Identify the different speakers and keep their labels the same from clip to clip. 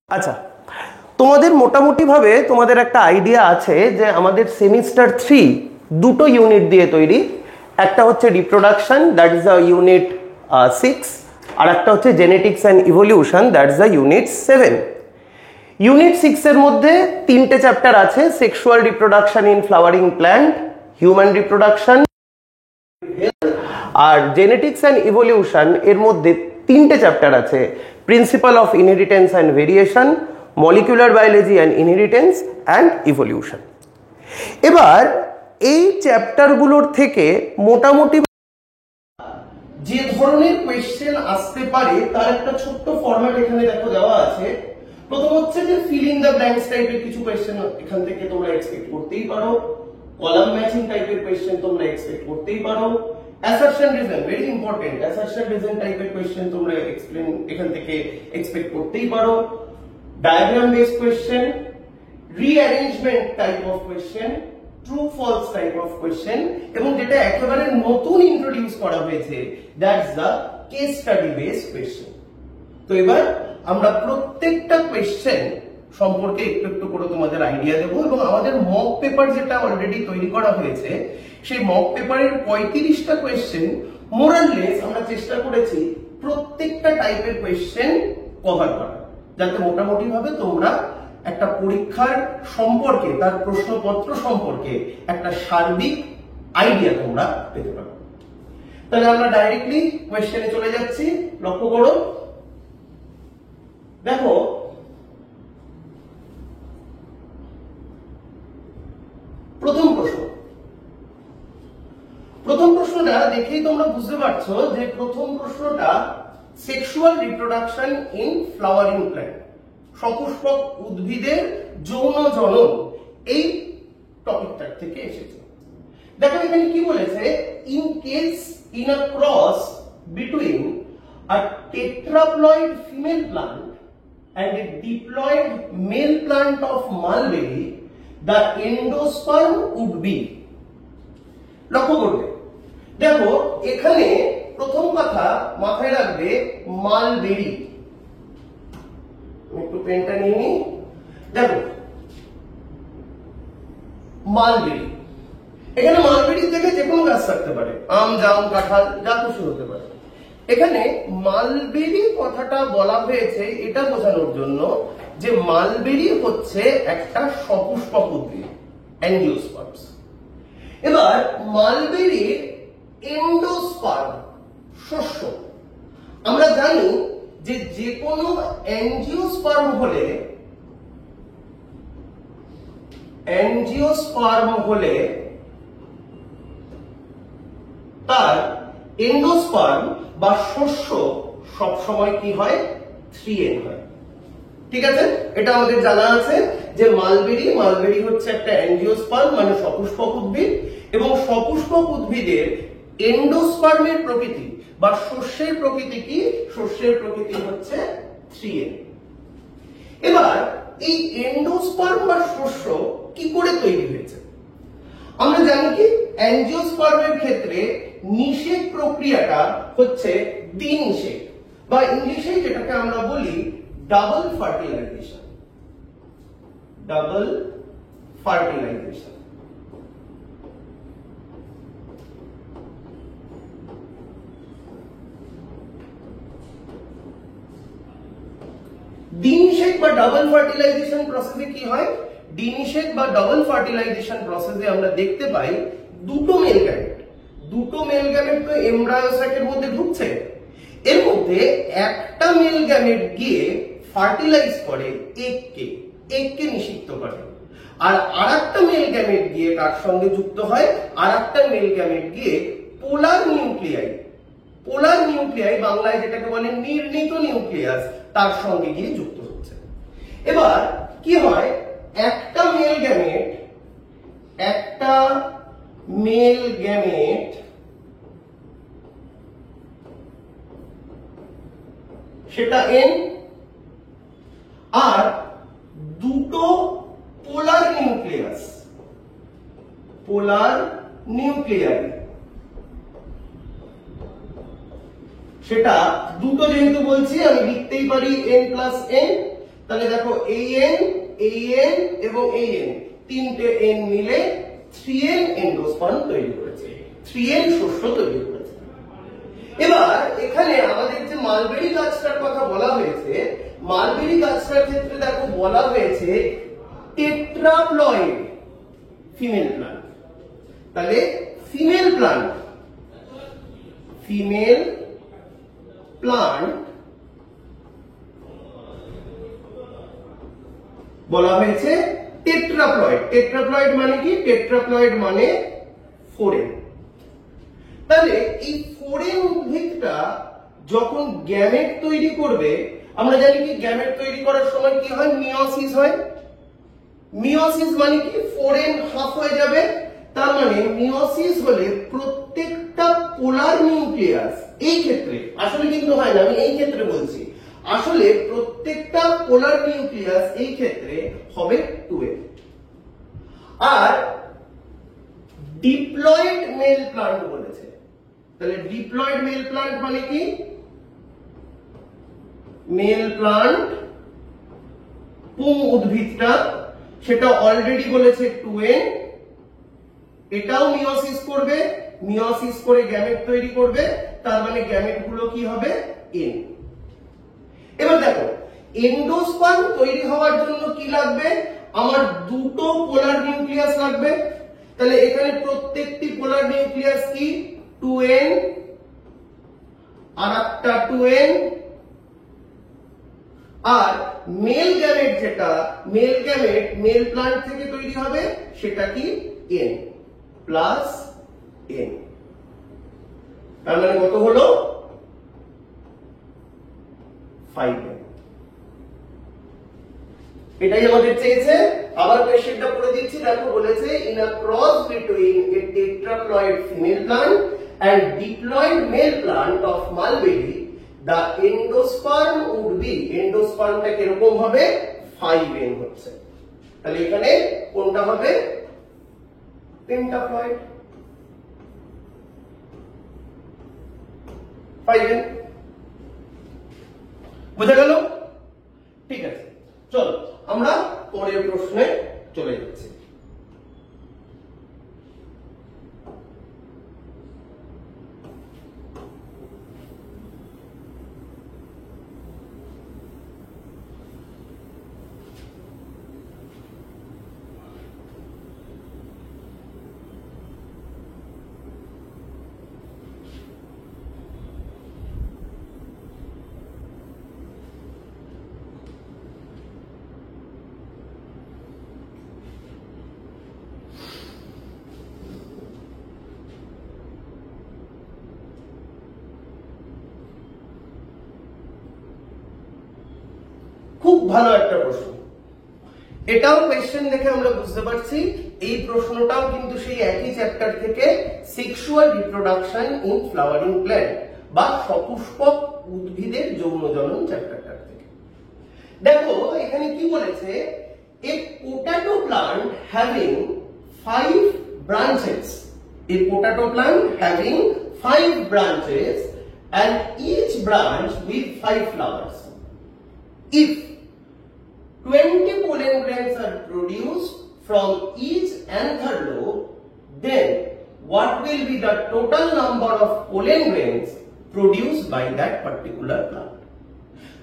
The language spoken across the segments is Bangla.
Speaker 1: আচ্ছা, তোমাদের মোটামুটি ভাবে তোমাদের একটা আইডিয়া আছে যে আমাদের সেমিস্টার 3 দুটো ইউনিট দিয়ে তৈরি। একটা হচ্ছে reproduction, that is the unit 6, আর একটা হচ্ছে genetics and evolution, that is the unit 7। Unit 6 এর মধ্যে তিনটে চ্যাপ্টার আছে: sexual reproduction in flowering plant, human reproduction, আর জেনেটিক্স অ্যান্ড ইভলিউশন এর মধ্যে তিনটে চ্যাপ্টার আছে: principle of inheritance and variation, molecular biology and inheritance and evolution. এবার এই চ্যাপ্টারগুলোর থেকে মোটামুটি যে ধরনের কোয়েশ্চেন আসতে পারে তার একটা ছোট্ট ফরম্যাট এখানে দেখো দেওয়া আছে। প্রথম হচ্ছে যে ফিল ইন দ্য ব্ল্যাঙ্কস টাইপের কিছু কোয়েশ্চেন এখান থেকে তোমরা এক্সপেক্ট করতেই পারো, কলাম ম্যাচিং টাইপের কোয়েশ্চেন তোমরা এক্সপেক্ট করতেই পারো, assertion reason, very important, assertion reason টাইপের কোয়েশ্চেন তোমরা এখান থেকে এক্সপেক্ট করতেই পারো, diagram based question, rearrangement type of question, true false type of question, এবং যেটা একেবারে নতুন ইন্ট্রোডিউস করা হয়েছে, that's the case study based question. তো এবার আমরা প্রত্যেকটা কোয়েশ্চেন সম্পর্কে একটু একটু করে তোমাদের আইডিয়া দেবো, এবং আমাদের মক পেপার যেটা অলরেডি তৈরি করা হয়েছে সেই মক পেপারের 35টা কোয়েশ্চেন মোরাললেস আমরা চেষ্টা করেছি প্রত্যেকটা টাইপের কোয়েশ্চেন কভার করা, যাতে মোটামুটি ভাবে তোমরা একটা পরীক্ষার সম্পর্কে, তার প্রশ্নপত্র সম্পর্কে একটা সার্বিক আইডিয়া তোমরা পেতে পারো। তাহলে আমরা ডাইরেক্টলি কোয়েশ্চেনে চলে যাচ্ছি। লক্ষ্য করো, দেখো প্রথম প্রশ্নটা দেখেই তোমরা বুঝতে পারছো যে প্রথম প্রশ্নটা sexual reproduction in flowering plant, সপুষ্পক উদ্ভিদের যৌন জনন, এই টপিকটার থেকে এসেছে। দেখো এখানে কি বলেছে, in case in a cross between a tetraploid female plant and a diploid male plant of mulberry, the endosperm would be। লক্ষ্য করবে, দেখো এখানে প্রথম কথা মাথায় রাখবে মালবেরি। একটু পেনটা নিয়ে নিই। দেখো মালবেরি, এখানে মালবেরি থেকে যে কোনো গাছ থাকতে পারে, আম, জাম, কাঁঠাল, যা খুশি হতে পারে। এখানে মালবেরি কথাটা বলা হয়েছে এটা বোঝানোর জন্য যে মালবেরি হচ্ছে একটা সপুষ্পক উদ্ভিদ, অ্যাঞ্জিওস্পার্মস। এবার মালবেরির এন্ডোস্পার্ম শস্য, আমরা জানি যে যে কোনো অ্যাঞ্জিওস্পার্ম হলে তার এন্ডোস্পার্ম বা শস্য সব সময় কি হয়, 3n হয়। ঠিক আছে, এটা আমাদের জানা আছে যে মালবেরি হচ্ছে একটা অ্যাঞ্জিওস্পার্ম, মানে সপুষ্পক উদ্ভিদ, এবং সপুষ্পক উদ্ভিদের এন্ডোস্পার্মের প্রকৃতি বা শস্যের প্রকৃতি কি, শস্যের প্রকৃতি হচ্ছে 3n। এবার এই এন্ডোস্পার্ম বা শস্য কি করে তৈরি হয়েছে? আমরা জানি কি অ্যাঞ্জিওস্পার্মের ক্ষেত্রে নিষেক প্রক্রিয়াটা হচ্ছে দ্বিনিষেক, বা ইংলিশে যেটাকে আমরা বলি ডাবল ফার্টিলাইজেশন। দ্বিনিষেক বা ডাবল ফার্টিলাইজেশন প্রসেসে কি হয়, দ্বিনিষেক বা ডাবল ফার্টিলাইজেশন প্রসেসে আমরা দেখতে পাই দুটো মেল গ্যামেট তো এমব্রায়ো স্যাকের মধ্যে ঢুকছে, এর মধ্যে একটা মেল গ্যামেট গিয়ে ফার্টিলাইজ করে এগকে নিষিক্ত করে, আর আরেকটা মেল গ্যামেট গিয়ে তার সঙ্গে যুক্ত হয়, আরেকটা মেল গ্যামেট গিয়ে পোলার নিউক্লিয়াই বাংলায় যেটাকে বলে নির্ণীত নিউক্লিয়াস, তার সঙ্গে গিয়ে যুক্ত হচ্ছে। এবার কি হয়, একটা মেল গ্যামেট সেটা n, আর দুটো পোলার নিউক্লিয়াই সেটা দুটো, যেহেতু বলছি আমি লিখতেই পারি n+n, তাহলে দেখো এই এন এবং এই এন, তিনটে এন মিলে 3n এন্ডোস্পার্ম তৈরি করেছে, 3n শস্য তৈরি করেছে। এবার এখানে আমাদের যে মালবেরি গাছটার কথা বলা হয়েছে, মালবেরি গাছটার ক্ষেত্রে দেখো বলা হয়েছে টেট্রাপ্লয়েড ফিমেল প্লান্ট। তাহলে ফিমেল প্লান্ট বলা হয়েছে টেট্রাপ্লয়েড। টেট্রাপ্লয়েড মানে কি? টেট্রাপ্লয়েড মানে 4n। তাহলে এই 4n উদ্ভিদটা যখন গ্যামেট তৈরি করবে, আমরা জানি কি গ্যামেট তৈরি করার সময় কি হয়? মিয়োসিস হয়। মিয়োসিস মানে কি? 4n হাফ হয়ে যাবে। তার মানে মিয়োসিস হলে প্রত্যেকটা পোলার নিউক্লিয়াস, এই ক্ষেত্রে আসলে কিন্তু হয় না, আমি এই ক্ষেত্রে বলছি, আসলে প্রত্যেকটা পোলার নিউক্লিয়াস এই ক্ষেত্রে হবে 2n। আর ডিপ্লয়েড মেল প্লান্ট বলেছে। তাহলে ডিপ্লয়েড মেল প্লান্ট মানে কি? মেল প্লান্ট পুং উদ্ভিদটা, সেটা অলরেডি বলেছে 2n, এটাও মিয়োসিস করবে, মিয়োসিস করে গ্যামেট তৈরি করবে, তার মানে গ্যামেট গুলো কি হবে? n। এবার দেখো এন্ডোস্পার্ম তৈরি হওয়ার জন্য কি লাগবে? আমার দুটো পোলার নিউক্লিয়াস লাগবে। তাহলে এখানে প্রত্যেকটি পোলার নিউক্লিয়াস কি? 2n আর একটা 2n। আর মেল গ্যামেট যেটা, মেল গ্যামেট মেল প্লান্ট থেকে তৈরি হবে, সেটা কি? n plus n। তার মানে কত হলো? 5n। এটাই আমাদের চেয়েছে। আবার কোশ্চেনটা পড়ে দিচ্ছি, দেখো বলেছে in a cross between a tetraploid female plant and diploid male plant of mulberry the endosperm would be, এন্ডোস্পার্মটা কিরকম হবে? 5n হচ্ছে। তাহলে এখানে কোনটা হবে? পেন্টাপ্লয়েড 5n। বুঝা গেল? ঠিক আছে, চলো আমরা পরের প্রশ্নে চলে যাচ্ছি। খুব ভালো একটা প্রশ্ন। এটাও কোশ্চেন দেখে আমরা বুঝতে পারছি এই প্রশ্নটাও কিন্তু সেই একই চ্যাপ্টার থেকে, sexual reproduction in flowering plant বা সপুষ্পক উদ্ভিদের যৌন জনন চ্যাপ্টারটা থেকে। দেখো এখানে কি বলেছে? A potato plant having 5 branches, a potato plant having 5 branches and each branch with 5 flowers. If 20 pollen grains are produced from each anther lobe, then what will be the total number of pollen grains produced by that particular plant?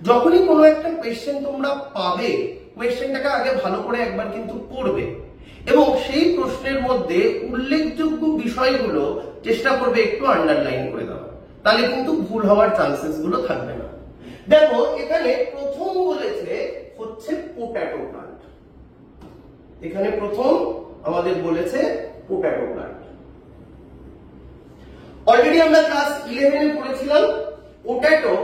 Speaker 1: যখনই কোনো একটা কোশ্চেন তোমরা পাবে, কোশ্চেনটাকে আগে ভালো করে একবার কিন্তু পড়বে এবং সেই প্রশ্নের মধ্যে উল্লেখযোগ্য বিষয়গুলো চেষ্টা করবে একটু আন্ডারলাইন করে দেওয়া, তাহলে কিন্তু ভুল হওয়ার চান্সেস গুলো থাকবে না। দেখো এখানে প্রথম বলেছে হচ্ছে পোটাটো প্লান্ট। এখানে প্রথম আমাদের বলেছে পোটাটো প্লান্ট। অলরেডি আমরা ক্লাস 11 এ পড়েছিলাম পোটাটো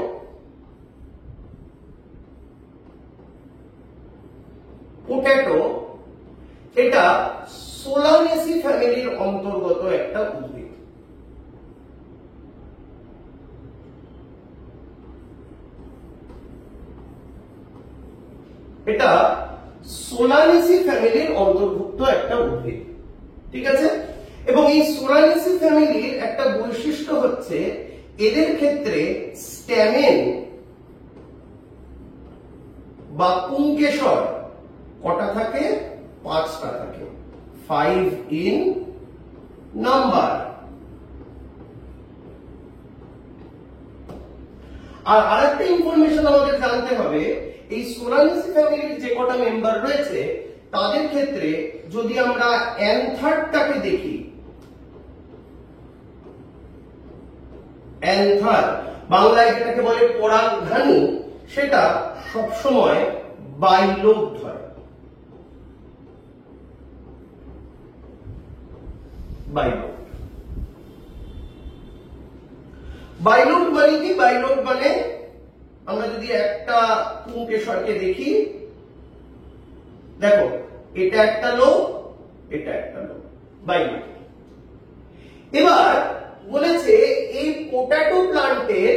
Speaker 1: এটা সোলানেসি ফ্যামিলির অন্তর্গত একটা উদ্ভিদ। এটা সোলানেসি ফ্যামিলির অন্তর্ভুক্ত একটা উদ্ভিদ, ঠিক আছে? এবং এই সোলানেসি ফ্যামিলির একটা বৈশিষ্ট্য হচ্ছে এদের ক্ষেত্রে স্ট্যামেন বা পুংকেশর কটা থাকে? 5টা থাকে। 5 in number। আর আরেকটা ইনফরমেশন আমাদের জানতে হবে, এই সোলানেসি ফ্যামিলির যে কটা মেম্বার রয়েছে তাদের ক্ষেত্রে যদি আমরা অ্যানথারটাকে দেখি, অ্যানথার বাংলায় যেটাকে বলে পরাগধানী, সেটা সবসময় বাইলোবড হয়। বাইলোবড মানে কি? বাইলোবড মানে আমরা যদি একটা পুংকেশরকে দেখি, দেখো এটা একটা লোব, এটা একটা লোব, বাইলোবড। এবার বলেছে এই পটাটো প্লান্টের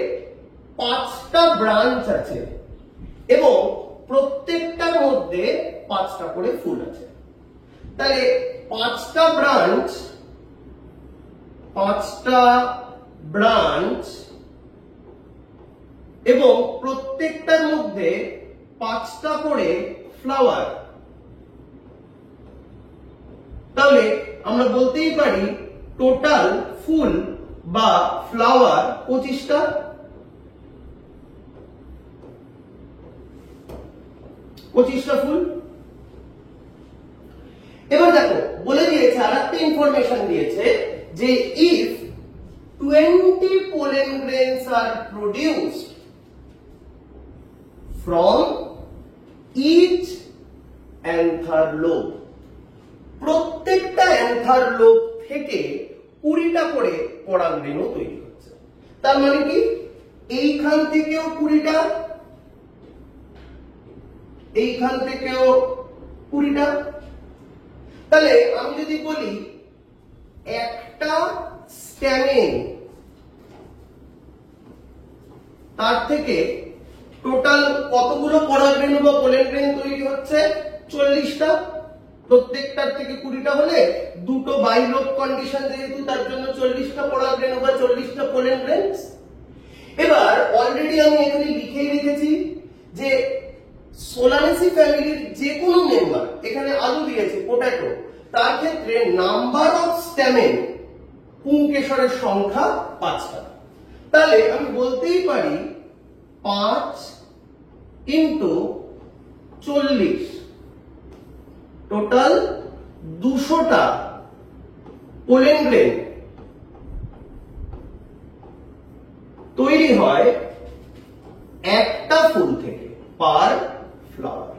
Speaker 1: 5টা ব্রাঞ্চ আছে এবং প্রত্যেকটার মধ্যে 5টা করে ফুল আছে। তাহলে 5টা ব্রাঞ্চ এবং প্রত্যেকটার মধ্যে 5টা করে ফ্লাওয়ার। তাহলে আমরা বলতেই পারি টোটাল ফুল বা ফ্লাওয়ার 25টা। ফুল। এবার দেখো বলে দিয়েছে, আর একটা ইনফরমেশন দিয়েছে যে if 20 pollen grains are produced from each anther lobe, প্রত্যেকটা অ্যান্থার লোব থেকে 20টা করে পরাগরেণু তৈরি হচ্ছে। তার মানে কি? এইখান থেকেও 20টা, এইখান থেকেও 20টা। তাহলে আমি যদি বলি একটা স্ট্যামেন, তার থেকে টোটাল কতগুলো পরাগরেণু বা পোলেন গ্রেন তৈরি হচ্ছে? 40টা। প্রত্যেকটার থেকে 20টা হলে দুটো বাইলোব কন্ডিশন যেহেতু, তার জন্য 40টা পরাগরেণু বা 40টা পোলেন গ্রেনস। এবার অলরেডি আমি এখানে লিখেই রেখেছি যে সোলানেসি ফ্যামিলির যে কোনো মেম্বার, এখানে আলু দিয়েছে পটাটো, তার ক্ষেত্রে নাম্বার অফ স্ট্যামেন পুংকেশরের সংখ্যা 5টা। তাহলে আমি বলতেই পারি 5 into 40, টোটাল 200টা পোলেন গ্রেন তৈরি হয় একটা ফুল থেকে, পার ফ্লাওয়ার।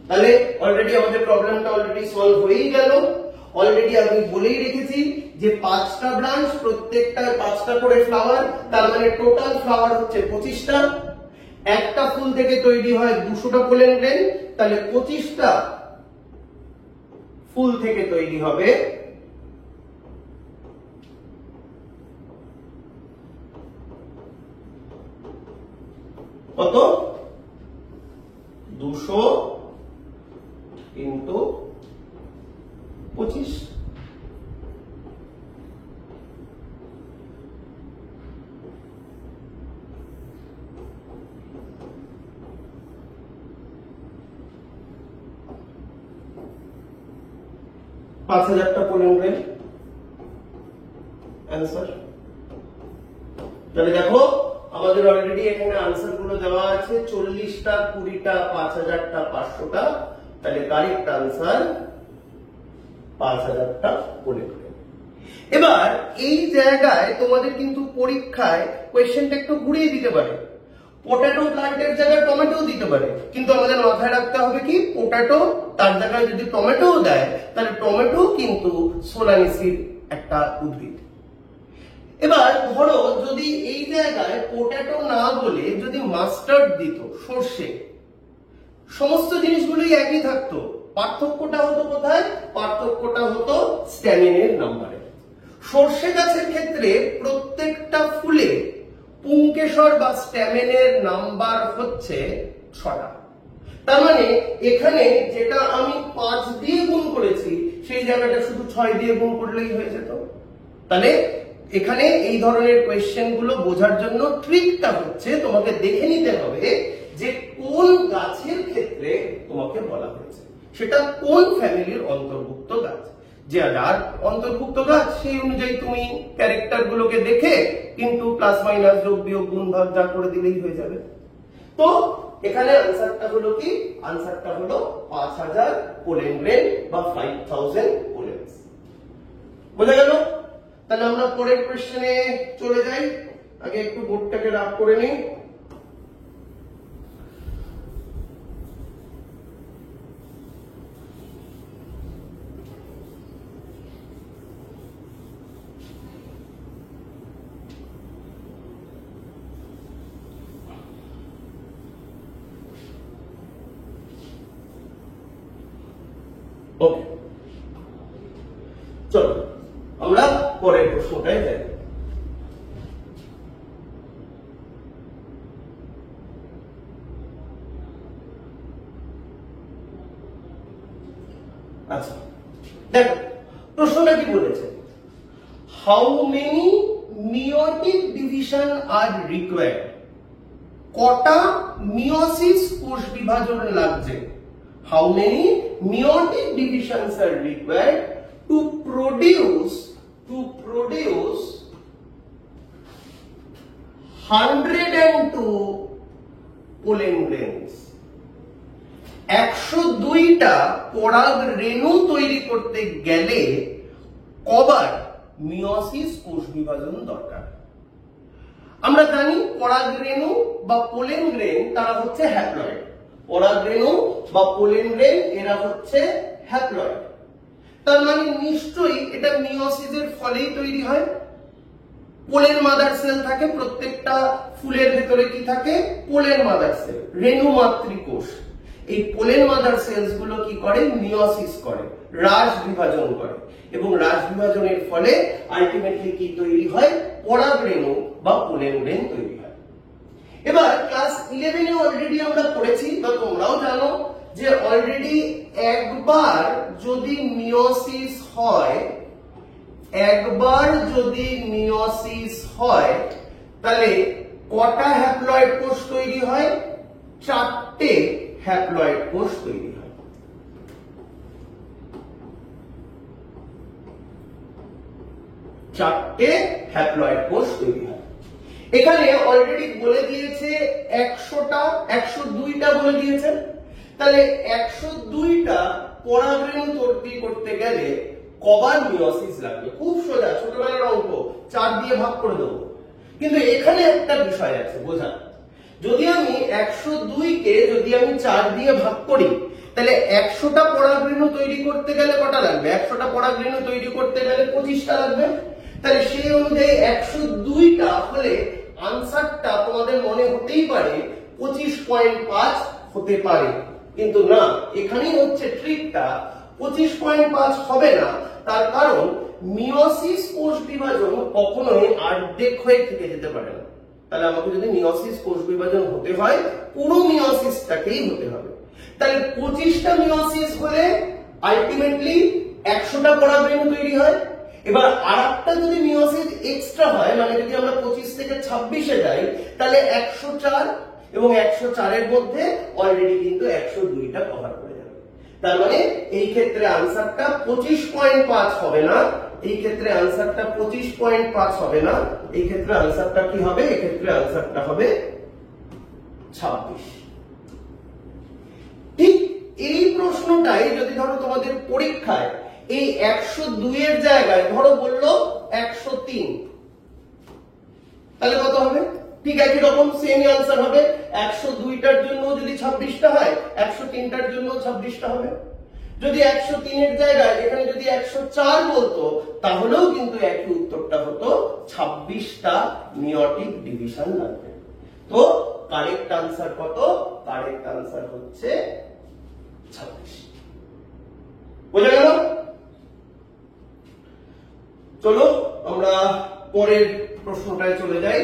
Speaker 1: তাহলে অলরেডি আমাদের প্রবলেমটা অলরেডি সলভ হয়েই গেল। অলরেডি আমি বলেই রেখেছি যে 5টা ব্রাঞ্চ, প্রত্যেকটা 5টা করে ফ্লাওয়ার, তার মানে টোটাল ফ্লাওয়ার হচ্ছে 25টা। একটা ফুল থেকে তৈরি হয় 200টা পোলেন গ্রেন, তাহলে 25টা ফুল থেকে তৈরি হবে কত? 200 into 25। পাঁচ 5000টা পোলেন গ্রেন অ্যান্সার। তাহলে দেখো আমাদের অলরেডি এখানে আনসার গুলো দেওয়া আছে, 40টা, 20টা, 5000টা, 500টা। তাহলে কারেক্ট আনসার 5000টা পোলেন গ্রেন। এবার এই জায়গায় তোমাদের কিন্তু পরীক্ষায় কোয়েশ্চেনটা একটু ঘুরিয়ে দিতে পারে, পটাটো প্লান্টের জায়গায় টমেটো দিতে পারে, কিন্তু আমাদের মাথায় রাখতে হবে কি পটাটো তার জায়গায় যদি টমেটো দেয় তাহলে টমেটো কিন্তু সোলানেসির একটা উদ্ভিদ। এবার ধরো যদি এই জায়গায় পটাটো না বলে যদি মাস্টার্ড দিত, সর্ষে, সমস্ত জিনিসগুলোই একই থাকতো, পার্থক্যটা হতো কোথায়? পার্থক্যটা হতো স্ট্যামিনের নাম্বারে। সর্ষে গাছের ক্ষেত্রে প্রত্যেকটা ফুলে পুংকেশর বা স্ট্যামিনের নাম্বার হচ্ছে 6টা। তার মানে এখানে যেটা আমি 5 দিয়ে গুণ করেছি সেই জায়গাটা শুধু 6 দিয়ে গুণ করলেই হয়ে যেত। তাহলে এখানে এই ধরনের কোয়েশ্চেন গুলো বোঝার জন্য ট্রিকটা হচ্ছে তোমাকে দেখে নিতে হবে যে কোন গাছের ক্ষেত্রে তোমাকে বলা হয়েছে, সেটা কোন ফ্যামিলির অন্তর্ভুক্ত গাছ। যে যার অন্তর্ভুক্ত গাছ সেই অনুযায়ী তুমি ক্যারেক্টার গুলোকে দেখে কিন্তু প্লাস মাইনাস যোগ বিয়োগ গুণ ভাগ যা করে দিলেই হয়ে যাবে। তো এখানে আনসারটা হলো কি, আনসারটা হলো 5000 পোলেন গ্রেন বা 5000 পোলেন্স। বোঝা গেল? তাহলে আমরা পরের কোশ্চেনে চলে যাই। আগে একটু বোর্ডটাকে রাফ করে নিই। ওকে, চলো আমরা পরের প্রশ্নটায় যাই। আচ্ছা দেখো প্রশ্নটা কি বলেছে, how many meiotic division are required, কটা মিওসিস কোষ বিভাজন লাগছে। How many meiotic divisions are required to produce 102 pollen grains? 102টা পরাগ রেণু তৈরি করতে গেলে কবার মিওসিস কোষ বিভাজন দরকার? আমরা জানি পরাগ রেণু বা পোলেন গ্রেন তারা হচ্ছে হ্যাপ্লয়েড। পরাগ রেণু বা পোলেন গ্রেন এরা হচ্ছে হ্যাপ্লয়েড। তার মানে নিশ্চয়ই এটা মিওসিসের ফলেই তৈরি হয়। পোলেন মাদার সেল থাকে, প্রত্যেকটা ফুলের ভেতরে কি থাকে, পোলেন মাদার সেল, রেণু মাতৃকোষ। এই পোলেন মাদার সেলস গুলো কি করে, মিওসিস করে, রাস বিভাজন করে, এবং রাস বিভাজনের ফলে আলটিমেটলি কি তৈরি হয়, পরাগ রেণু বা পোলেন গ্রেন তৈরি হয়। এবার ক্লাস 11 এ অলরেডি আমরা পড়েছি বা তোমরাও জানো যে অলরেডি একবার যদি মিওসিস হয়, তাহলে কটা হ্যাপ্লয়েড কোষ তৈরি হয়, 4টে হ্যাপ্লয়েড কোষ তৈরি হয়। এখানে অলরেডি বলে দিয়েছে 102টা বলে দিয়েছে। তাহলে 102টা পরাগ রেণু তৈরি করতে গেলে কবার মিওসিস লাগবে? খুব সোজা, ছোটবেলার অঙ্ক, 4 দিয়ে ভাগ করে দেবো। কিন্তু এখানে একটা বিষয় আছে বোঝা, যদি আমি 102 কে যদি আমি 4 দিয়ে ভাগ করি তাহলে 100টা পরাগ রেণু তৈরি করতে গেলে কটা লাগবে? 100টা পরাগ রেণু তৈরি করতে গেলে 25টা লাগবে। তাহলে সেই অনুযায়ী 102টা হলে আনসারটা তোমাদের মনে হতেই পারে 25.5 হতে পারে, কিন্তু না, এখানেই হচ্ছে ট্রিকটা। 25.5 হবে না, তার কারণ মিওসিস কোষ বিভাজন কখনোই অর্ধেক হয়ে থেকে যেতে পারে না। তাহলে আমাকে যদি মিওসিস কোষ বিভাজন হতে হয় পুরো মিওসিসটাকেই হতে হবে। তাহলে 25টা মিওসিস হলে আলটিমেটলি 100টা পরাগ রেণু তৈরি হয়। এবার আরেকটা যদি মিওসিস এক্সট্রা হয়, মানে যদি আমরা 25 থেকে 26 এ যাই, তাহলে 104, এবং 104 এর মধ্যে অলরেডি কিন্তু 102টা কভার করে যাবে। তার মানে এই ক্ষেত্রে আনসারটা 25.5 হবে না, এই ক্ষেত্রে আনসারটা 25.5 হবে না, এই ক্ষেত্রে আনসারটা কি হবে, এই ক্ষেত্রে আনসারটা হবে 26। ঠিক এই প্রশ্নটাই যদি ধরো তোমাদের পরীক্ষায় এই 102 এর জায়গায় ধরো বললো 103, তাহলে কত হবে? ঠিক একই রকম সেম আনসার হবে। 102টার জন্য যদি 26টা হয়, 103টার জন্য 26টা হবে। যদি 103 এর জায়গায় এখানে যদি 104 বলতো তাহলেও কিন্তু একই উত্তরটা হতো, 26টা মিওটিক ডিভিশন লাগবে। তো কারেক্ট আনসার কত? কারেক্ট আনসার হচ্ছে 26। বোঝা গেল? চলো আমরা পরের প্রশ্নটায় চলে যাই।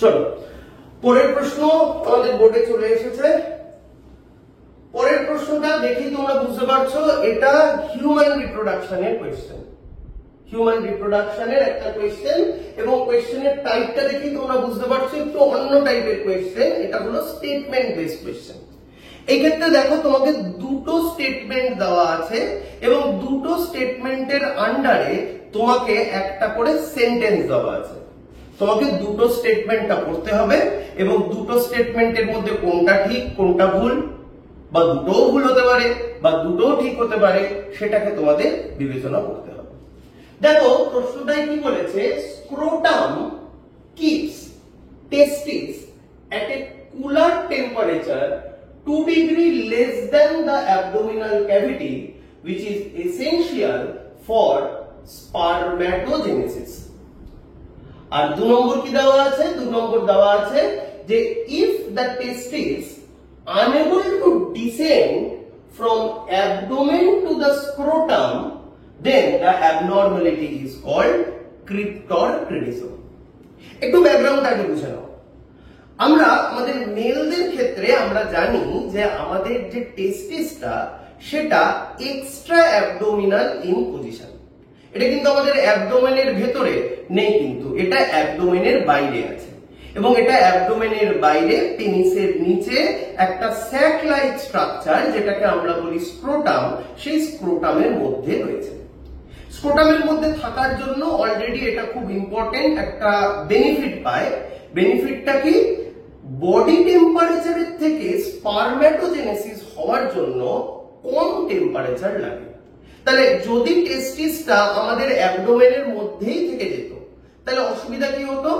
Speaker 1: চলো পরের প্রশ্ন আমাদের বোর্ডে চলে এসেছে। পরের প্রশ্নটা দেখেই তোমরা বুঝতে পারছো এটা হিউম্যান রিপ্রোডাকশনের কোয়েশ্চেন, হিউম্যান রিপ্রোডাকশনের একটা কোয়েশ্চেন, এবং কোয়েশ্চেনের টাইপটা দেখেই তোমরা বুঝতে পারছো একটু অন্য টাইপের কোয়েশ্চেন। এটা হলো স্টেটমেন্ট বেসড কোয়েশ্চেন। এই ক্ষেত্রে দেখো তোমাকে দুটো স্টেটমেন্ট দেওয়া আছে এবং দুটো স্টেটমেন্টের আন্ডারে তোমাকে একটা করে সেন্টেন্স দেওয়া আছে। তোমাকে দুটো স্টেটমেন্টটা পড়তে হবে এবং দুটো স্টেটমেন্টের মধ্যে কোনটা ঠিক কোনটা ভুল, বা দুটোও ভুল হতে পারে বা দুটোও ঠিক হতে পারে, সেটাকে তোমাদের বিবেচনা করতে হবে। দেখো প্রশ্নটাই কি বলেছে, scrotum keeps testis at a cooler temperature 2 degree less than the abdominal cavity, which is essential for spermatogenesis. আর 2 নম্বর কি দেওয়া আছে, 2 নম্বর দেওয়া আছে যে if the testis unable to descend from abdomen to the scrotum, then the abnormality is called cryptorchidism. একটু ব্যাকগ্রাউন্ড আগে বুঝে নাও। আমরা আমাদের মেলদের ক্ষেত্রে আমরা জানি যে আমাদের যে টেস্টিসটা সেটা এক্সট্রা অ্যাবডোমিনাল ইন পজিশন। এটা কিন্তু আমাদের অ্যাবডোমেনের ভেতরে নেই, কিন্তু এটা অ্যাবডোমেনের বাইরে আছে, এবং এটা অ্যাবডোমেনের বাইরে পেনিসের নিচে একটা স্যাক লাইক স্ট্রাকচার যেটাকে আমরা বলি স্ক্রোটাম, সেই স্ক্রোটামের মধ্যে রয়েছে। স্ক্রোটামের মধ্যে থাকার জন্য অলরেডি এটা খুব ইম্পর্টেন্ট একটা বেনিফিট পায়। বেনিফিটটা কি, বডি টেম্পারেচারের থেকে স্পারম্যাটোজেনেসিস হওয়ার জন্য কম টেম্পারেচার লাগে। তাহলে যদি টেস্টিসটা আমাদের অ্যাবডোমেনের মধ্যেই থেকে যেত তাহলে অসুবিধা কি হতো,